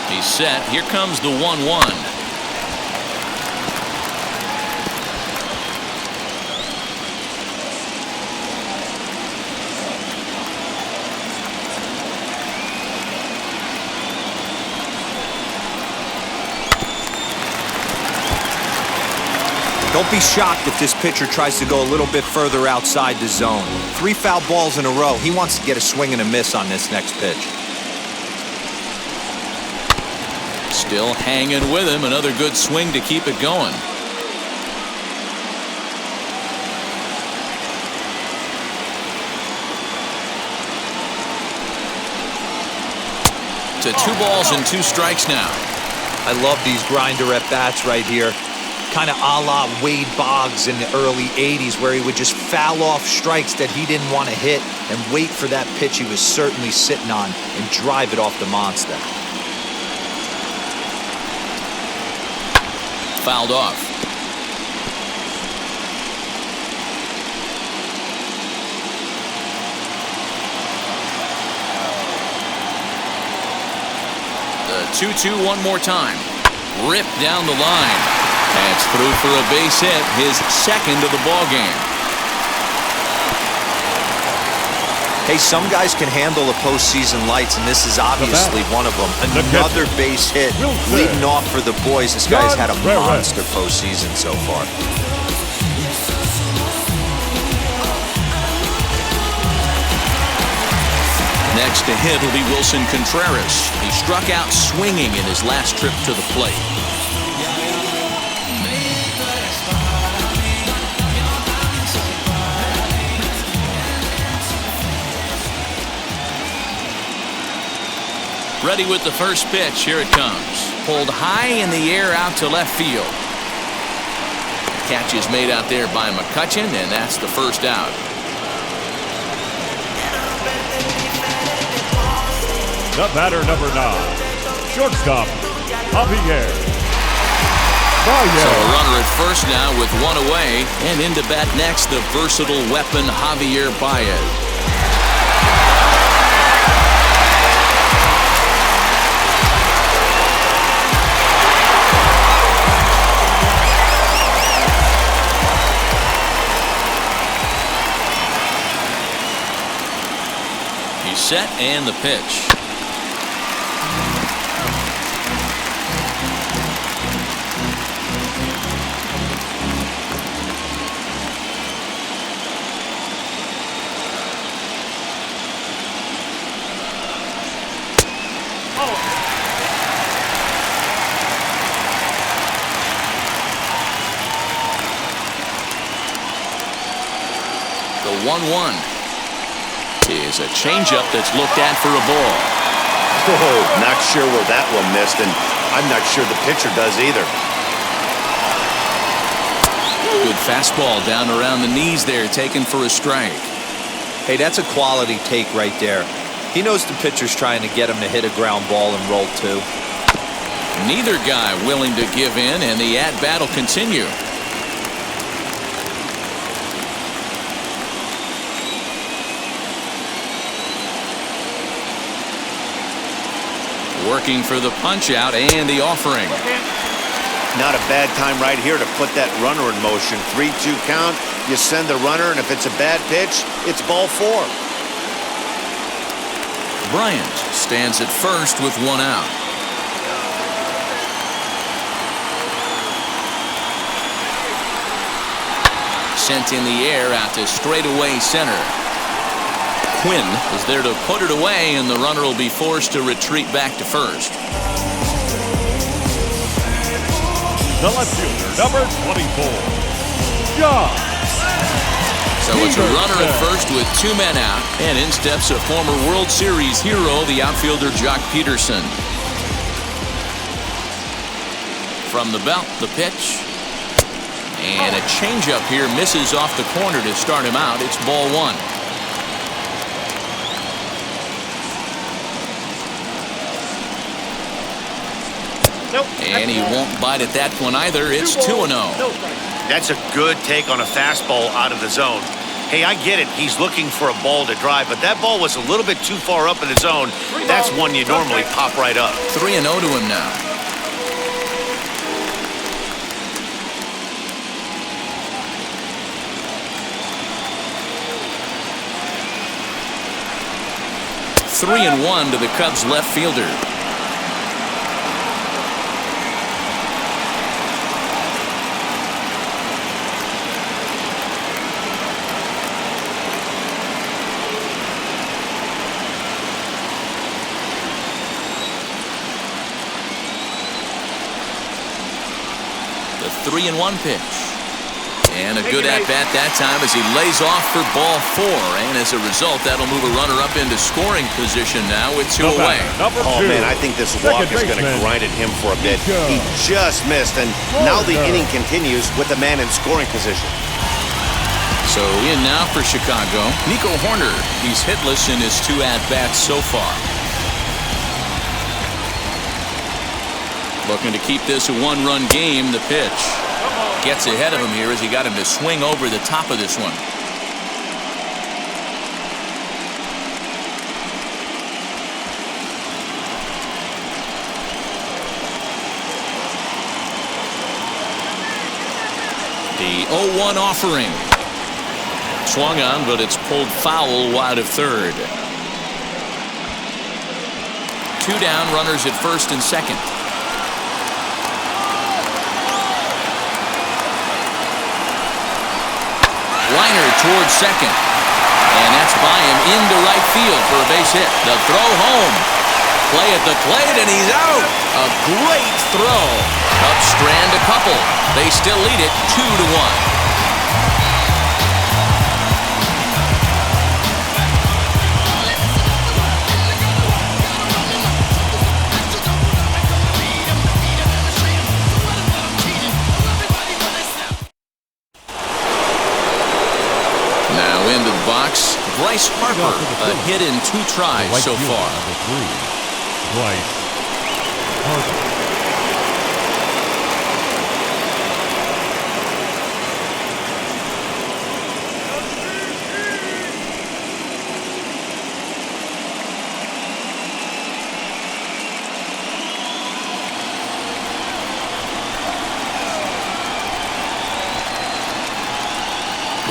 He's set. Here comes the 1-1. Don't be shocked if this pitcher tries to go a little bit further outside the zone. 3 foul balls in a row. He wants to get a swing and a miss on this next pitch. Still hanging with him. Another good swing to keep it going. To 2 balls and 2 strikes now. I love these grinder at bats right here. Kind of a la Wade Boggs in the early 80s, where he would just foul off strikes that he didn't want to hit and wait for that pitch he was certainly sitting on and drive it off the monster. Fouled off. The 2-2 one more time. Ripped down the line. That's through for a base hit, his second of the ball game. Hey, some guys can handle the postseason lights, and this is obviously one of them. Another base hit leading off for the boys. This guy's had a monster postseason so far. Next to hit will be Wilson Contreras. He struck out swinging in his last trip to the plate. Ready with the first pitch. Here it comes. Pulled high in the air out to left field. Catch is made out there by McCutchen, and that's the first out. The batter, number 9, shortstop, Javier. So a runner at first now with one away, and into bat next, the versatile weapon Javier Baez. He's set, and the pitch. The 1-1. Is a changeup that's looked at for a ball. Oh, not sure where that one missed, and I'm not sure the pitcher does either. Good fastball down around the knees there, taken for a strike. Hey, that's a quality take right there. He knows the pitcher's trying to get him to hit a ground ball and roll two. Neither guy willing to give in, and the at-bat will continue. Working for the punch out and the offering. Not a bad time right here to put that runner in motion. 3-2 count. You send the runner, and if it's a bad pitch, it's ball 4. Bryant stands at first with one out. Sent in the air out to straightaway center. Quinn is there to put it away, and the runner will be forced to retreat back to first. The left fielder, number 24, John. So it's a runner at first with 2 men out, and in steps a former World Series hero, the outfielder Jock Peterson. From the belt, the pitch. And a changeup here misses off the corner to start him out. It's ball 1. And he won't bite at that one either. It's 2-0. That's a good take on a fastball out of the zone. Hey, I get it. He's looking for a ball to drive, but that ball was a little bit too far up in the zone. That's one you normally pop right up. 3-0 to him now. Three and 1 to the Cubs left fielder. The 3-1 pitch. And a good at-bat that time as he lays off for ball 4. And as a result, that'll move a runner up into scoring position now with 2 away. Oh, man, I think this walk is going to grind at him for a bit. He just missed, and now the inning continues with the man in scoring position. So in now for Chicago, Nico Horner. He's hitless in his 2 at-bats so far. Looking to keep this a 1-run game. The pitch gets ahead of him here as he got him to swing over the top of this one. The 0-1 offering. Swung on, but it's pulled foul wide of third. 2 down, runners at first and second. Liner towards second. And that's by him into right field for a base hit. The throw home. Play at the plate, and he's out. A great throw. Upstrand a couple. They still lead it 2-1. Into the box, Bryce Harper, a hit in 2 tries so far. Number 3, Bryce Harper.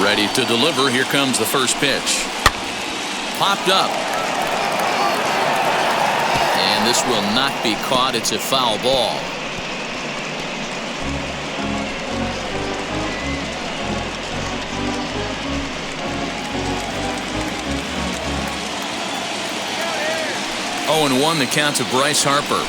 Ready to deliver. Here comes the first pitch. Popped up. And this will not be caught. It's a foul ball. Oh, and 1 the count to Bryce Harper.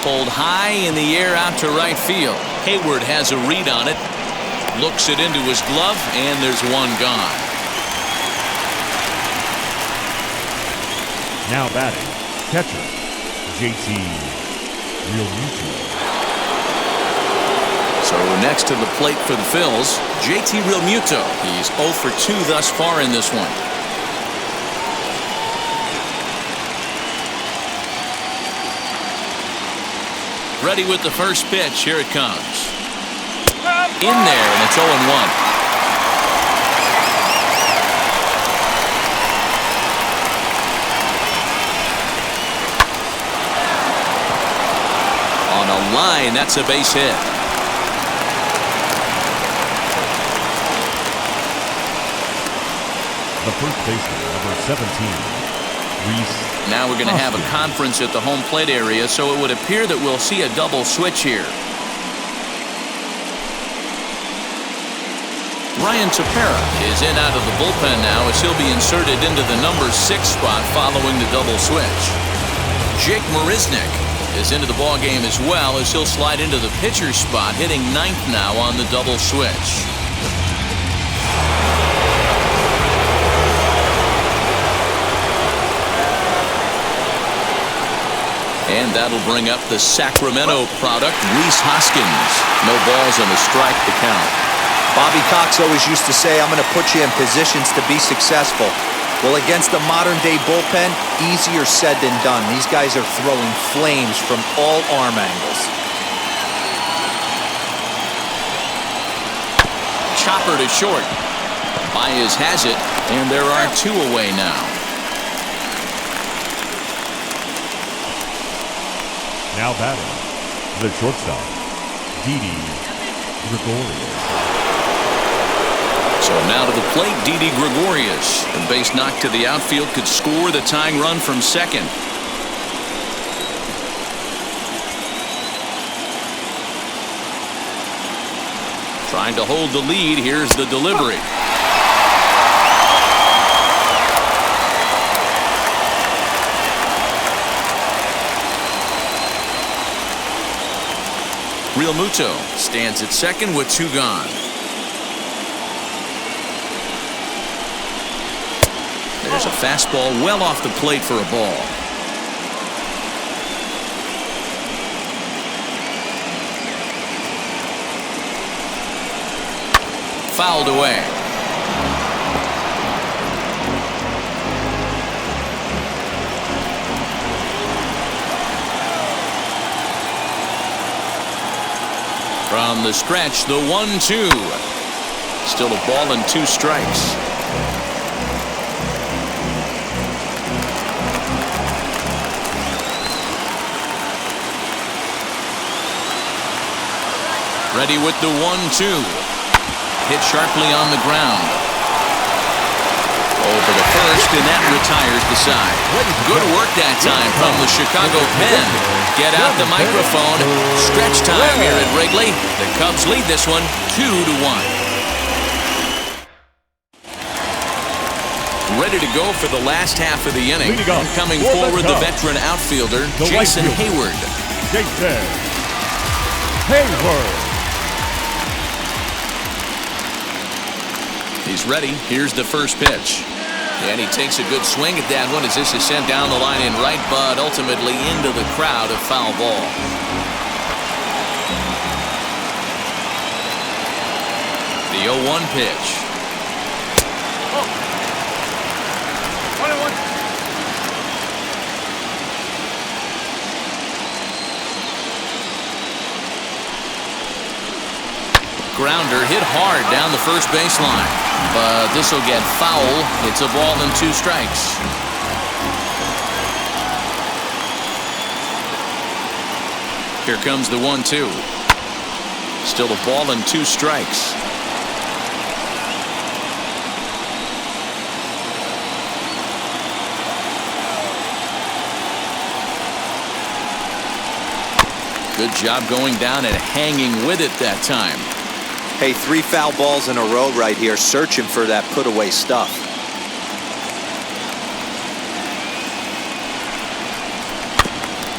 Pulled high in the air out to right field. Hayward has a read on it. Looks it into his glove, and there's 1 gone. Now batting, catcher, JT Realmuto. So next to the plate for the Phils, JT Realmuto. He's 0 for 2 thus far in this one. Ready with the first pitch. Here it comes. In there, and it's 0-1. On a line, that's a base hit. The first baseman, number 17, Reese. Now we're going to have a conference at the home plate area, so it would appear that we'll see a double switch here. Ryan Tepera is in out of the bullpen now as he'll be inserted into the number 6 spot following the double switch. Jake Marisnick is into the ballgame as well as he'll slide into the pitcher spot, hitting 9th now on the double switch. And that'll bring up the Sacramento product, Rhys Hoskins. No balls and a strike to count. Bobby Cox always used to say, I'm going to put you in positions to be successful. Well, against the modern-day bullpen, easier said than done. These guys are throwing flames from all arm angles. Chopper to short. Baez has it, and there are 2 away now. Now batting, the shortstop, Didi Gregorius. So now to the plate, Didi Gregorius. The base knock to the outfield could score the tying run from second. Trying to hold the lead. Here's the delivery. Realmuto stands at second with 2 gone. There's a fastball well off the plate for a ball. Fouled away. From the stretch, the 1-2. Still a ball and 2 strikes. Ready with the 1-2. Hit sharply on the ground. Over the first, and that retires the side. Good work that time from the Chicago pen. Get out the microphone. Stretch time here at Wrigley. The Cubs lead this one 2-1. Ready to go for the last half of the inning. Coming forward, the veteran outfielder, Jason Hayward. Jason Hayward. He's ready. Here's the first pitch. And he takes a good swing at that one as this is sent down the line in right, but ultimately into the crowd, a foul ball. The 0-1 pitch. Grounder hit hard down the first baseline, but this will get foul. It's a ball and 2 strikes. Here comes the 1-2. Still a ball and 2 strikes. Good job going down and hanging with it that time. Hey, 3 foul balls in a row right here, searching for that put-away stuff.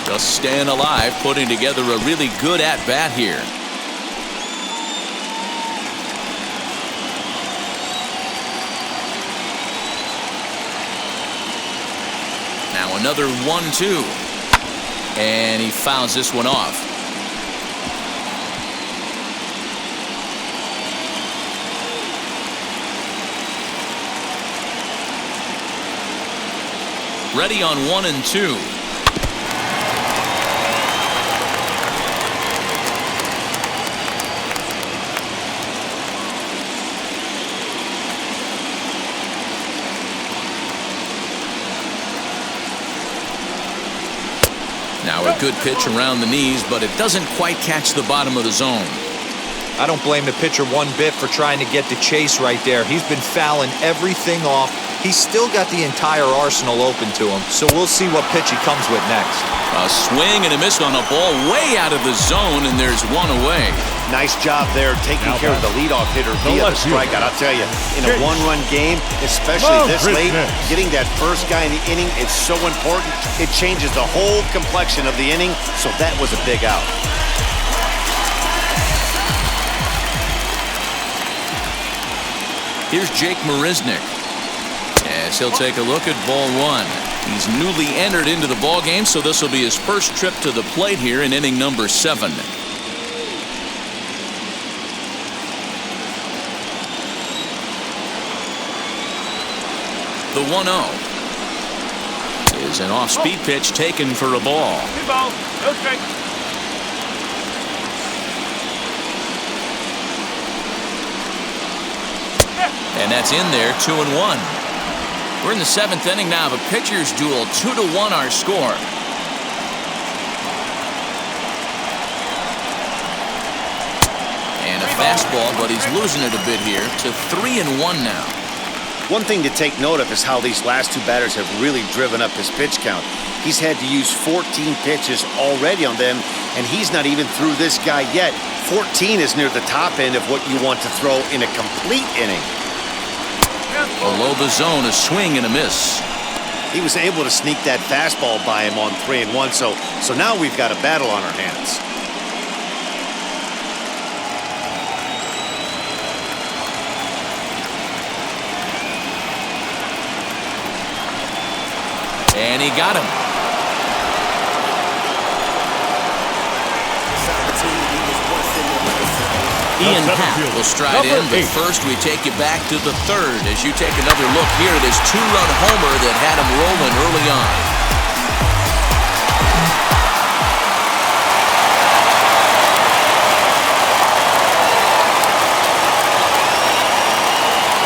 Just staying alive, putting together a really good at-bat here. Now another 1-2. And he fouls this one off. Ready on 1 and 2. Now a good pitch around the knees, but it doesn't quite catch the bottom of the zone. I don't blame the pitcher one bit for trying to get the chase right there. He's been fouling everything off. He's still got the entire arsenal open to him, so we'll see what pitch he comes with next. A swing and a miss on a ball way out of the zone, and there's one away. Nice job there taking care of the leadoff hitter via the strikeout. I'll tell you, in a one-run game, especially this late, getting that first guy in the inning, it's so important. It changes the whole complexion of the inning, so that was a big out. Here's Jake Marisnick as he'll take a look at ball 1. He's newly entered into the ball game, so this will be his first trip to the plate here in inning number 7. The 1-0 is an off-speed pitch taken for a ball. Good ball. No strike. And that's in there, 2-1. We're in the 7th inning now of a pitcher's duel. 2-1 our score. And a fastball, but he's losing it a bit here to 3-1 now. One thing to take note of is how these last 2 batters have really driven up his pitch count. He's had to use 14 pitches already on them, and he's not even through this guy yet. 14 is near the top end of what you want to throw in a complete inning. Below the zone, a swing and a miss. He was able to sneak that fastball by him on 3-1, so now we've got a battle on our hands. And he got him. Ian Happ will stride in, but first we take you back to the 3rd as you take another look here at his 2-run homer that had him rolling early on.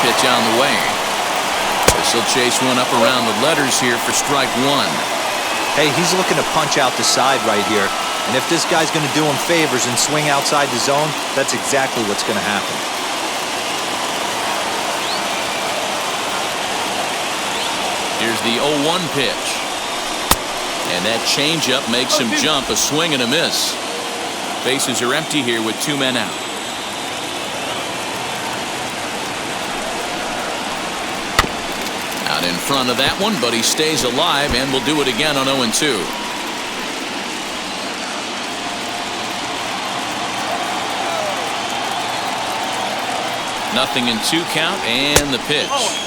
Pitch on the way. This will chase one up around the letters here for strike one. Hey, he's looking to punch out the side right here. And if this guy's going to do him favors and swing outside the zone, that's exactly what's going to happen. Here's the 0-1 pitch. And that changeup makes him jump, a swing and a miss. Bases are empty here with 2 men out. Out in front of that one, but he stays alive and will do it again on 0-2. Nothing in 2 count, and the pitch.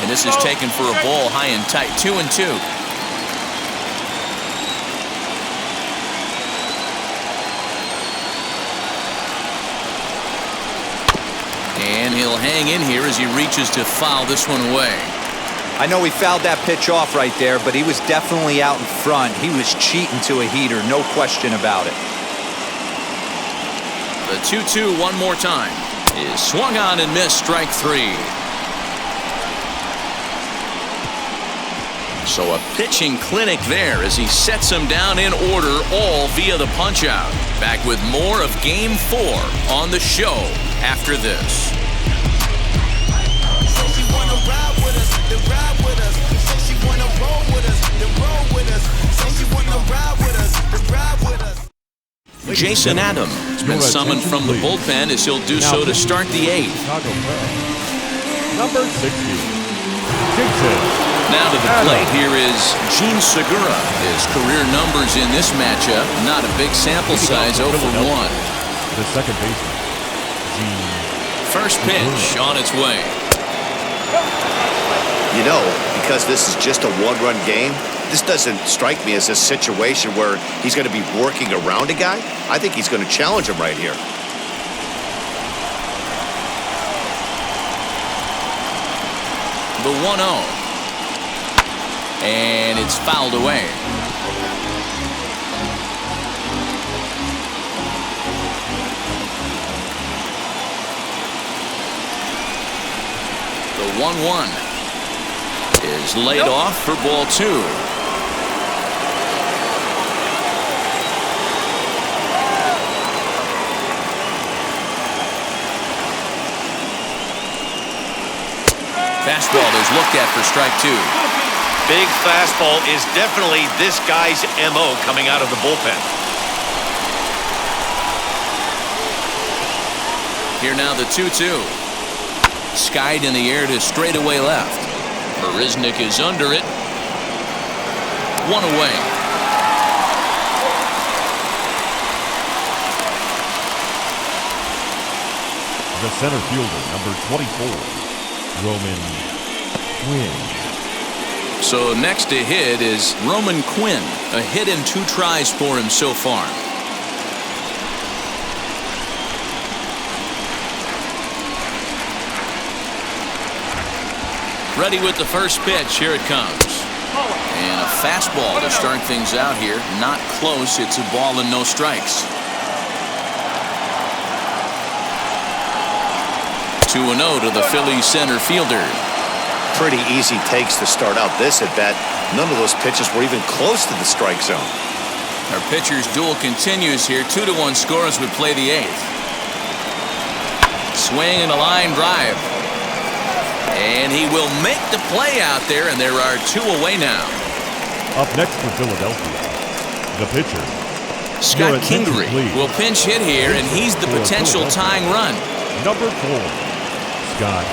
And this is taken for a ball high and tight. 2-2. And he'll hang in here as he reaches to foul this one away. I know he fouled that pitch off right there, but he was definitely out in front. He was cheating to a heater, no question about it. The 2-2 one more time is swung on and missed, strike 3. So a pitching clinic there as he sets him down in order, all via the punch-out. Back with more of Game 4 on the show after this. So she wanna ride with us, then ride with us. So she wanna roll with us, then roll with us. So she wanna ride with us, then ride with us. Jason Adams has been summoned from the bullpen as he'll do so to start the 8th. Number 60, Jason. Now to the plate, here is Gene Segura. His career numbers in this matchup, not a big sample size, 0 for 1. The second baseman, Gene. First pitch on its way. You know, because this is just a one-run game, this doesn't strike me as a situation where he's going to be working around a guy. I think he's going to challenge him right here. The 1-0. And it's fouled away. The 1-1 is laid off for ball 2. Fastball is looked at for strike 2. Big fastball is definitely this guy's MO coming out of the bullpen. Here now the 2-2. Skied in the air to straightaway left. Marisnik is under it. 1 away. The center fielder, number 24, Roman Quinn. So next to hit is Roman Quinn. A hit in 2 tries for him so far. Ready with the first pitch. Here it comes. And a fastball to start things out here. Not close. It's a ball and no strikes. 2-0 to the Phillies center fielder. Pretty easy takes to start out this at bat. None of those pitches were even close to the strike zone. Our pitcher's duel continues here. 2-1 score as we play the 8th. Swing and a line drive. And he will make the play out there, and there are 2 away now. Up next for Philadelphia, the pitcher, Scott Kingery will pinch hit here, and he's the potential tying run. Number 4, Scott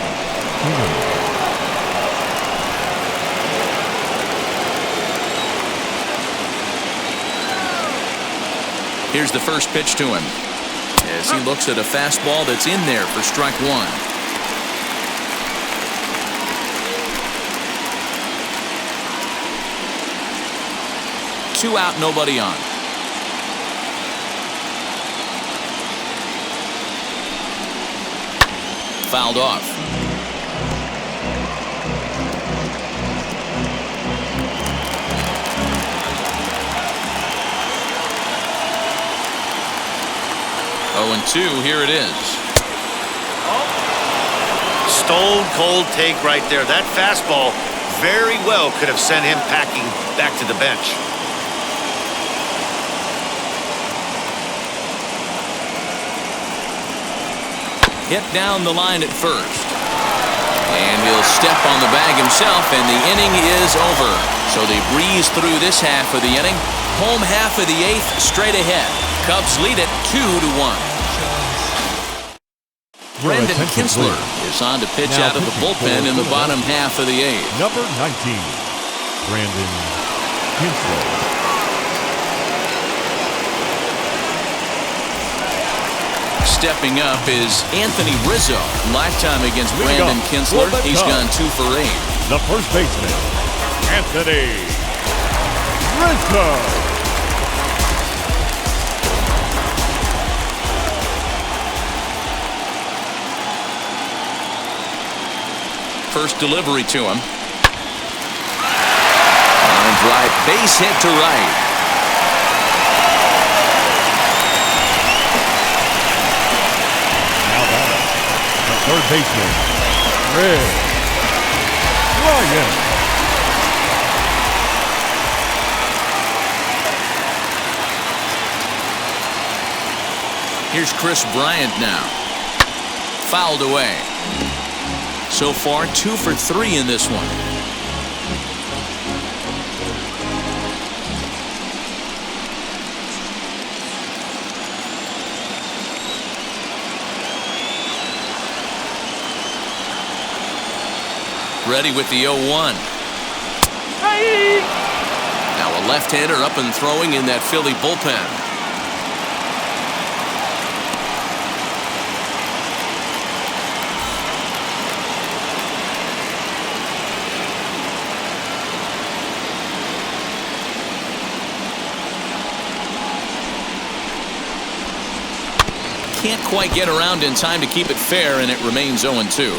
Kingery. Here's the first pitch to him as he looks at a fastball that's in there for strike 1. Two out, nobody on. fouled off. Oh, and 2, here it is. Stone cold take right there. That fastball very well could have sent him packing back to the bench. Hit down the line at first. And he'll step on the bag himself, and the inning is over. So they breeze through this half of the inning. Home half of the 8th straight ahead. Cubs lead it 2-1. Brandon Kinsler is on to pitch out of the bullpen in the bottom half of the 8th. Number 19, Brandon Kinsler. Stepping up is Anthony Rizzo. Lifetime against Brandon Kinsler. He's gone 2 for 8. The first baseman, Anthony Rizzo. First delivery to him. Line drive, base hit to right. Now batting, the third baseman, Ryan. Here's Chris Bryant now. Fouled away. So far, 2 for 3 in this one. Ready with the 0-1. Now a left-hander up and throwing in that Philly bullpen. Can't quite get around in time to keep it fair, and it remains 0-2.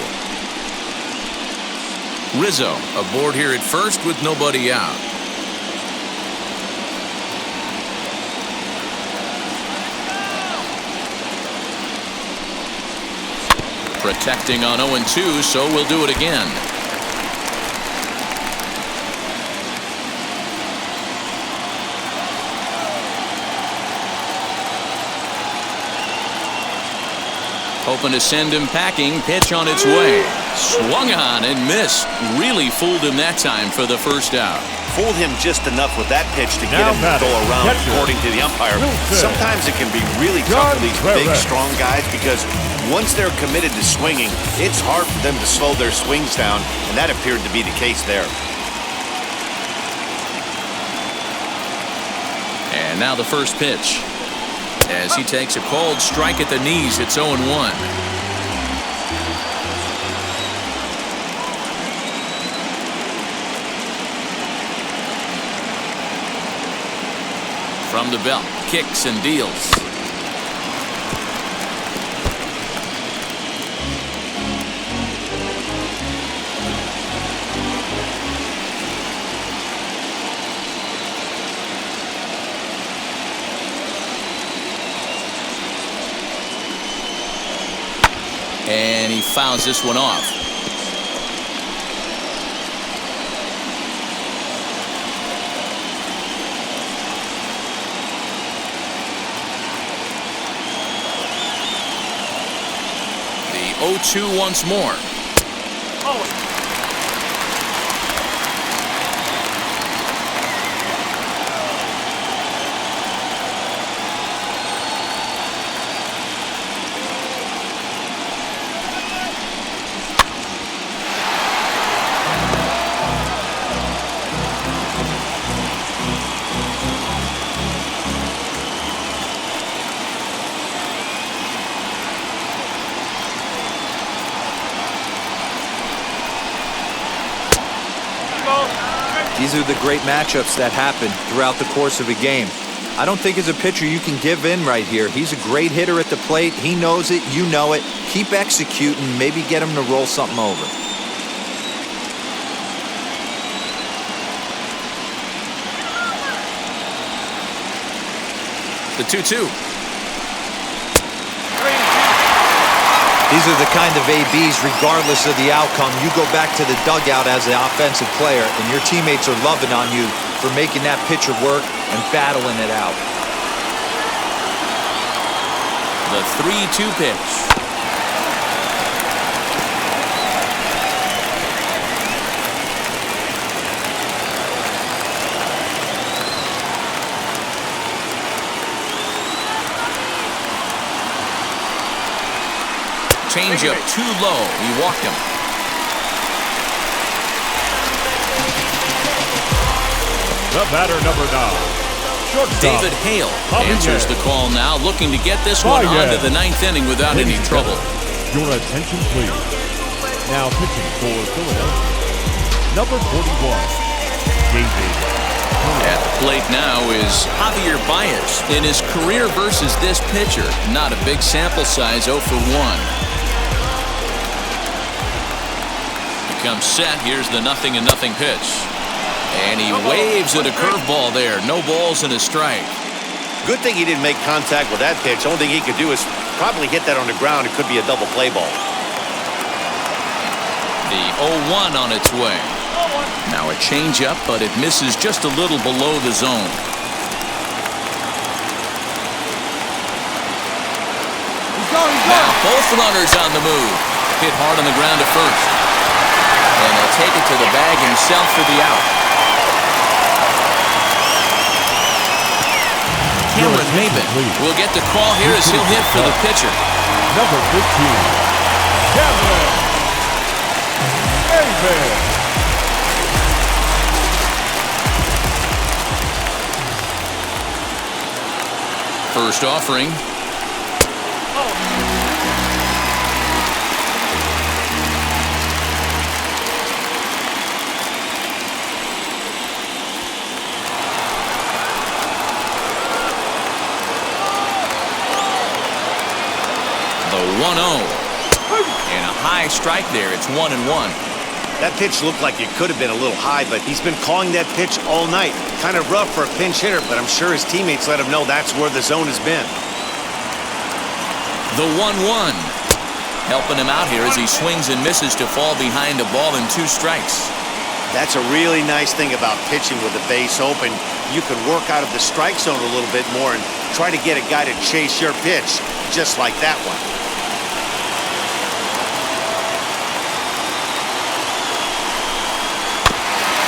Rizzo aboard here at first with nobody out. Protecting on 0-2, so we'll do it again. Hoping to send him packing. Pitch on its way. Swung on and missed. Really fooled him that time for the first out. Fooled him just enough with that pitch to get him to go around, according to the umpire. Sometimes it can be really tough for these big, strong guys because once they're committed to swinging, it's hard for them to slow their swings down, and that appeared to be the case there. And now the first pitch. As he takes a cold strike at the knees, it's 0-1. From the belt, kicks and deals. And he fouls this one off. The 0-2 once more. These are the great matchups that happen throughout the course of a game. I don't think as a pitcher you can give in right here. He's a great hitter at the plate. He knows it. You know it. Keep executing. Maybe get him to roll something over. The 2-2. These are the kind of ABs, regardless of the outcome. You go back to the dugout as an offensive player, and your teammates are loving on you for making that pitcher work and battling it out. The 3-2 pitch. Changeup too low. He walked him. The batter, number 9. Shortstop. David Hale answers the call now, looking to get this one on to the 9th inning without any trouble. Your attention, please. Now pitching for Philadelphia, number 41, David. At the plate now is Javier Baez. In his career versus this pitcher, not a big sample size, 0 for 1. Comes set. Here's the 0-0 pitch. And he waves at a curveball there. No balls and a strike. Good thing he didn't make contact with that pitch. Only thing he could do is probably hit that on the ground. It could be a double play ball. The 0-1 on its way. Now a changeup, but it misses just a little below the zone. Now both runners on the move. Hit hard on the ground at first. And he'll take it to the bag himself for the out. Cameron Maben will get the call here as he'll hit for the pitcher. Number 15, Cameron Maben. First offering. The 1-0. And a high strike there. It's 1-1. That pitch looked like it could have been a little high, but he's been calling that pitch all night. Kind of rough for a pinch hitter, but I'm sure his teammates let him know that's where the zone has been. The 1-1. Helping him out here as he swings and misses to fall behind a ball and 2 strikes. That's a really nice thing about pitching with the base open. You can work out of the strike zone a little bit more and try to get a guy to chase your pitch, just like that one.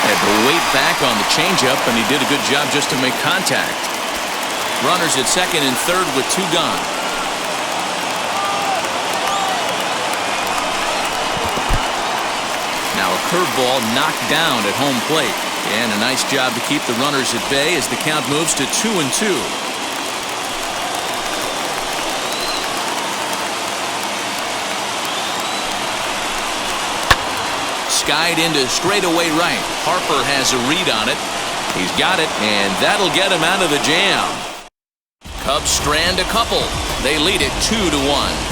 Had to wait back on the changeup, and he did a good job just to make contact. Runners at second and third with 2 gone. Now a curveball knocked down at home plate. And a nice job to keep the runners at bay as the count moves to 2-2. Skied into straightaway right. Harper has a read on it. He's got it, and that'll get him out of the jam. Cubs strand a couple. They lead it 2-1.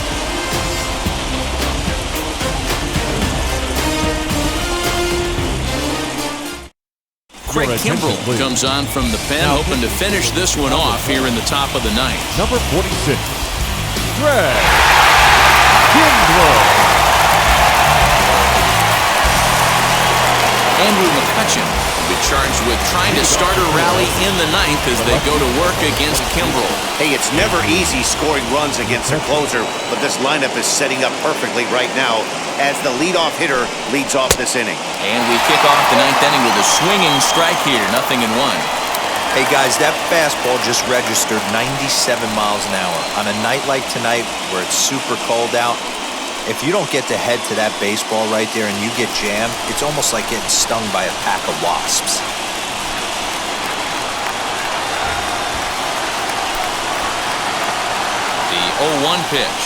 Craig Kimbrell comes on from the pen, hoping to finish this one off here in the top of the 9th. Number 46, Craig Kimbrell. Andrew McCutchen will be charged with trying to start a rally in the 9th as they go to work against Kimbrell. Hey, it's never easy scoring runs against a closer, but this lineup is setting up perfectly right now as the leadoff hitter leads off this inning. And we kick off the 9th inning with a swinging strike here, 0-1. Hey guys, that fastball just registered 97 miles an hour. On a night like tonight where it's super cold out, if you don't get to head to that baseball right there and you get jammed, it's almost like getting stung by a pack of wasps. The 0-1 pitch.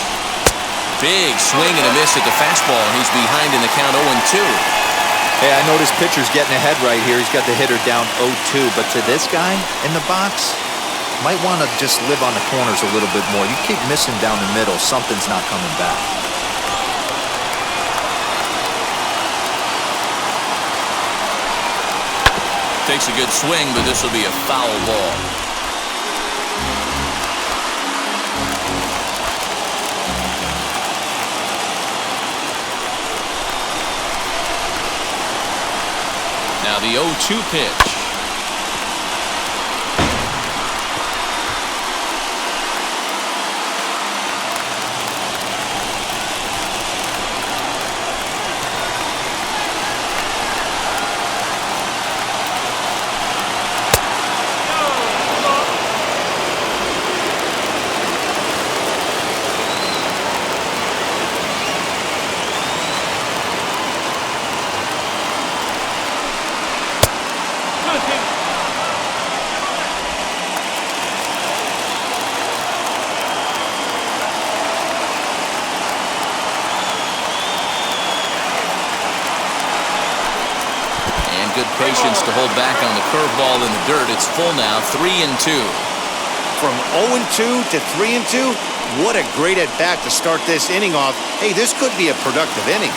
Big swing and a miss at the fastball, and he's behind in the count 0-2. Hey, I know this pitcher's getting ahead right here. He's got the hitter down 0-2, but to this guy in the box, Might want to just live on the corners a little bit more. You keep missing down the middle, something's not coming back. Takes a good swing, but this will be a foul ball. Now the 0-2 pitch. Good patience to hold back on the curveball in the dirt. It's full now, 3-2. From 0-2 to 3-2, what a great at-bat to start this inning off. Hey, this could be a productive inning.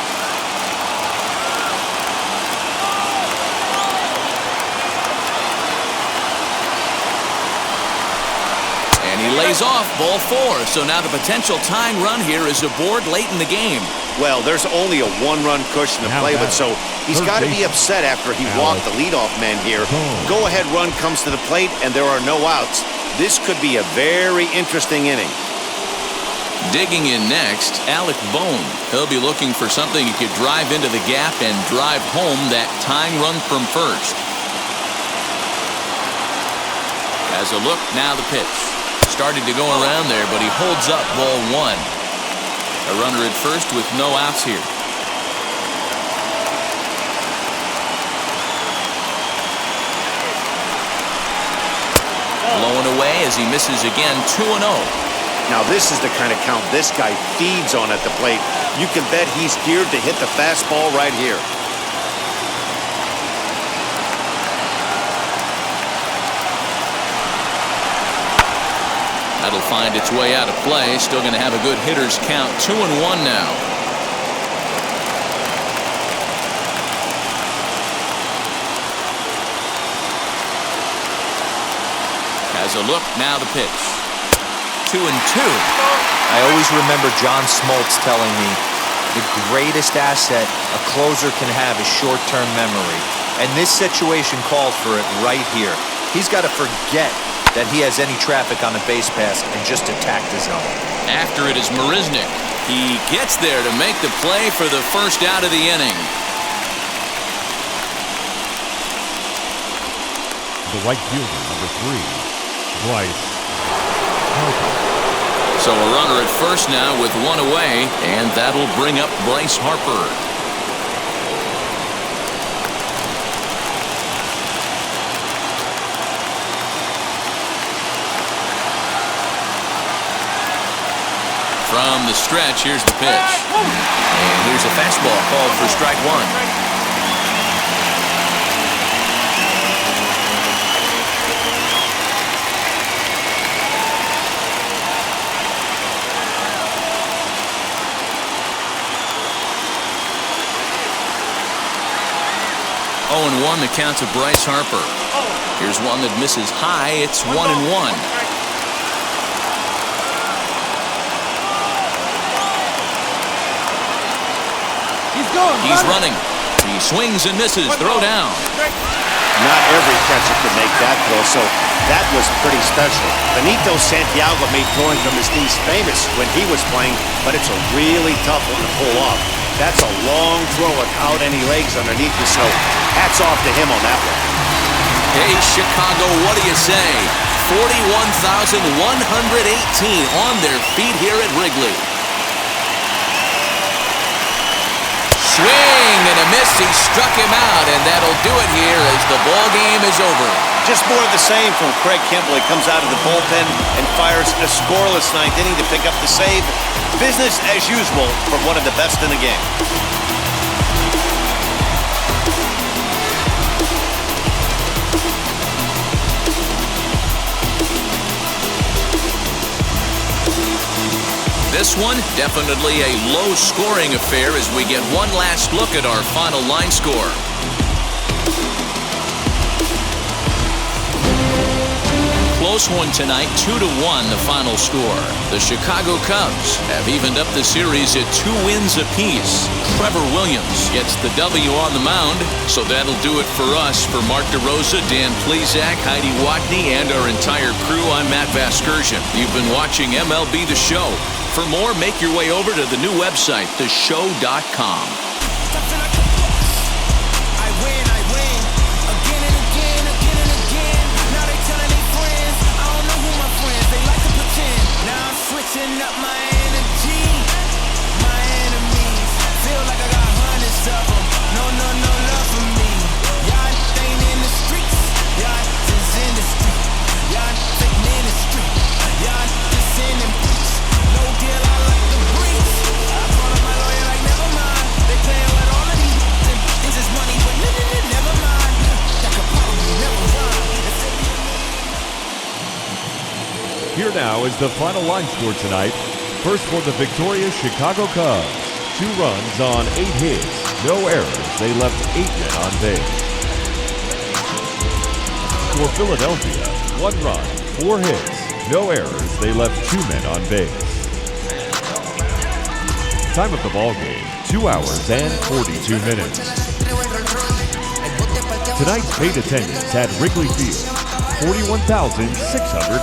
And he lays off, ball 4. So now the potential tying run here is aboard late in the game. Well, there's only a one-run cushion to play with, so he's got to be upset after he walked the leadoff man here. Go-ahead run comes to the plate, and there are no outs. This could be a very interesting inning. Digging in next, Alec Bone. He'll be looking for something he could drive into the gap and drive home that tying run from first. As a look, now the pitch. Started to go around there, but he holds up ball 1. A runner at first with no outs here. Blown away as he misses again, 2-0. Now this is the kind of count this guy feeds on at the plate. You can bet he's geared to hit the fastball right here. That'll find its way out of play. Still going to have a good hitter's count. 2-1 now. Has a look. Now the pitch. 2-2. I always remember John Smoltz telling me the greatest asset a closer can have is short-term memory. And this situation called for it right here. He's got to forget that he has any traffic on the base pass and just attack the zone. After it is Marisnik. He gets there to make the play for the first out of the inning. The right fielder, number 3, Bryce Harper. So a runner at first now with 1 away, and that'll bring up Bryce Harper. From the stretch, here's the pitch. And here's a fastball called for strike 1. Oh, 1 the count to Bryce Harper. Here's one that misses high. It's 1-1. He's running. He swings and misses. Throw down. Not every catcher can make that throw, so that was pretty special. Benito Santiago made throwing from his knees famous when he was playing, but it's a really tough one to pull off. That's a long throw without any legs underneath you, so hats off to him on that one. Hey, Chicago, what do you say? 41,118 on their feet here at Wrigley. Swing and a miss. He struck him out, and that'll do it here as the ball game is over. Just more of the same from Craig Kimbrel. He comes out of the bullpen and fires a scoreless 9th inning to pick up the save. Business as usual for one of the best in the game. This one, definitely a low-scoring affair as we get one last look at our final line score. Close one tonight, 2-1 the final score. The Chicago Cubs have evened up the series at 2 wins apiece. Trevor Williams gets the W on the mound, so that'll do it for us. For Mark DeRosa, Dan Plesac, Heidi Watney, and our entire crew, I'm Matt Vasgersian. You've been watching MLB The Show. For more, make your way over to the new website, theshow.com. Switching up my energy, my enemies feel like I got hundreds of them. No love for me. Y'all ain't in the streets, y'all just in the street. Y'all sitting in the street, y'all just in them beats. No deal, I like the breeze. I call up my lawyer like never mind. They playing with all of these. This is money, but never mind. That could probably never rhyme. Here now is the final line score tonight. First for the victorious Chicago Cubs. 2 runs on 8 hits. No errors. They left 8 men on base. For Philadelphia, 1 run, 4 hits. No errors. They left 2 men on base. Time of the ball game, 2 hours and 42 minutes. Tonight's paid attendance at Wrigley Field, 41,600.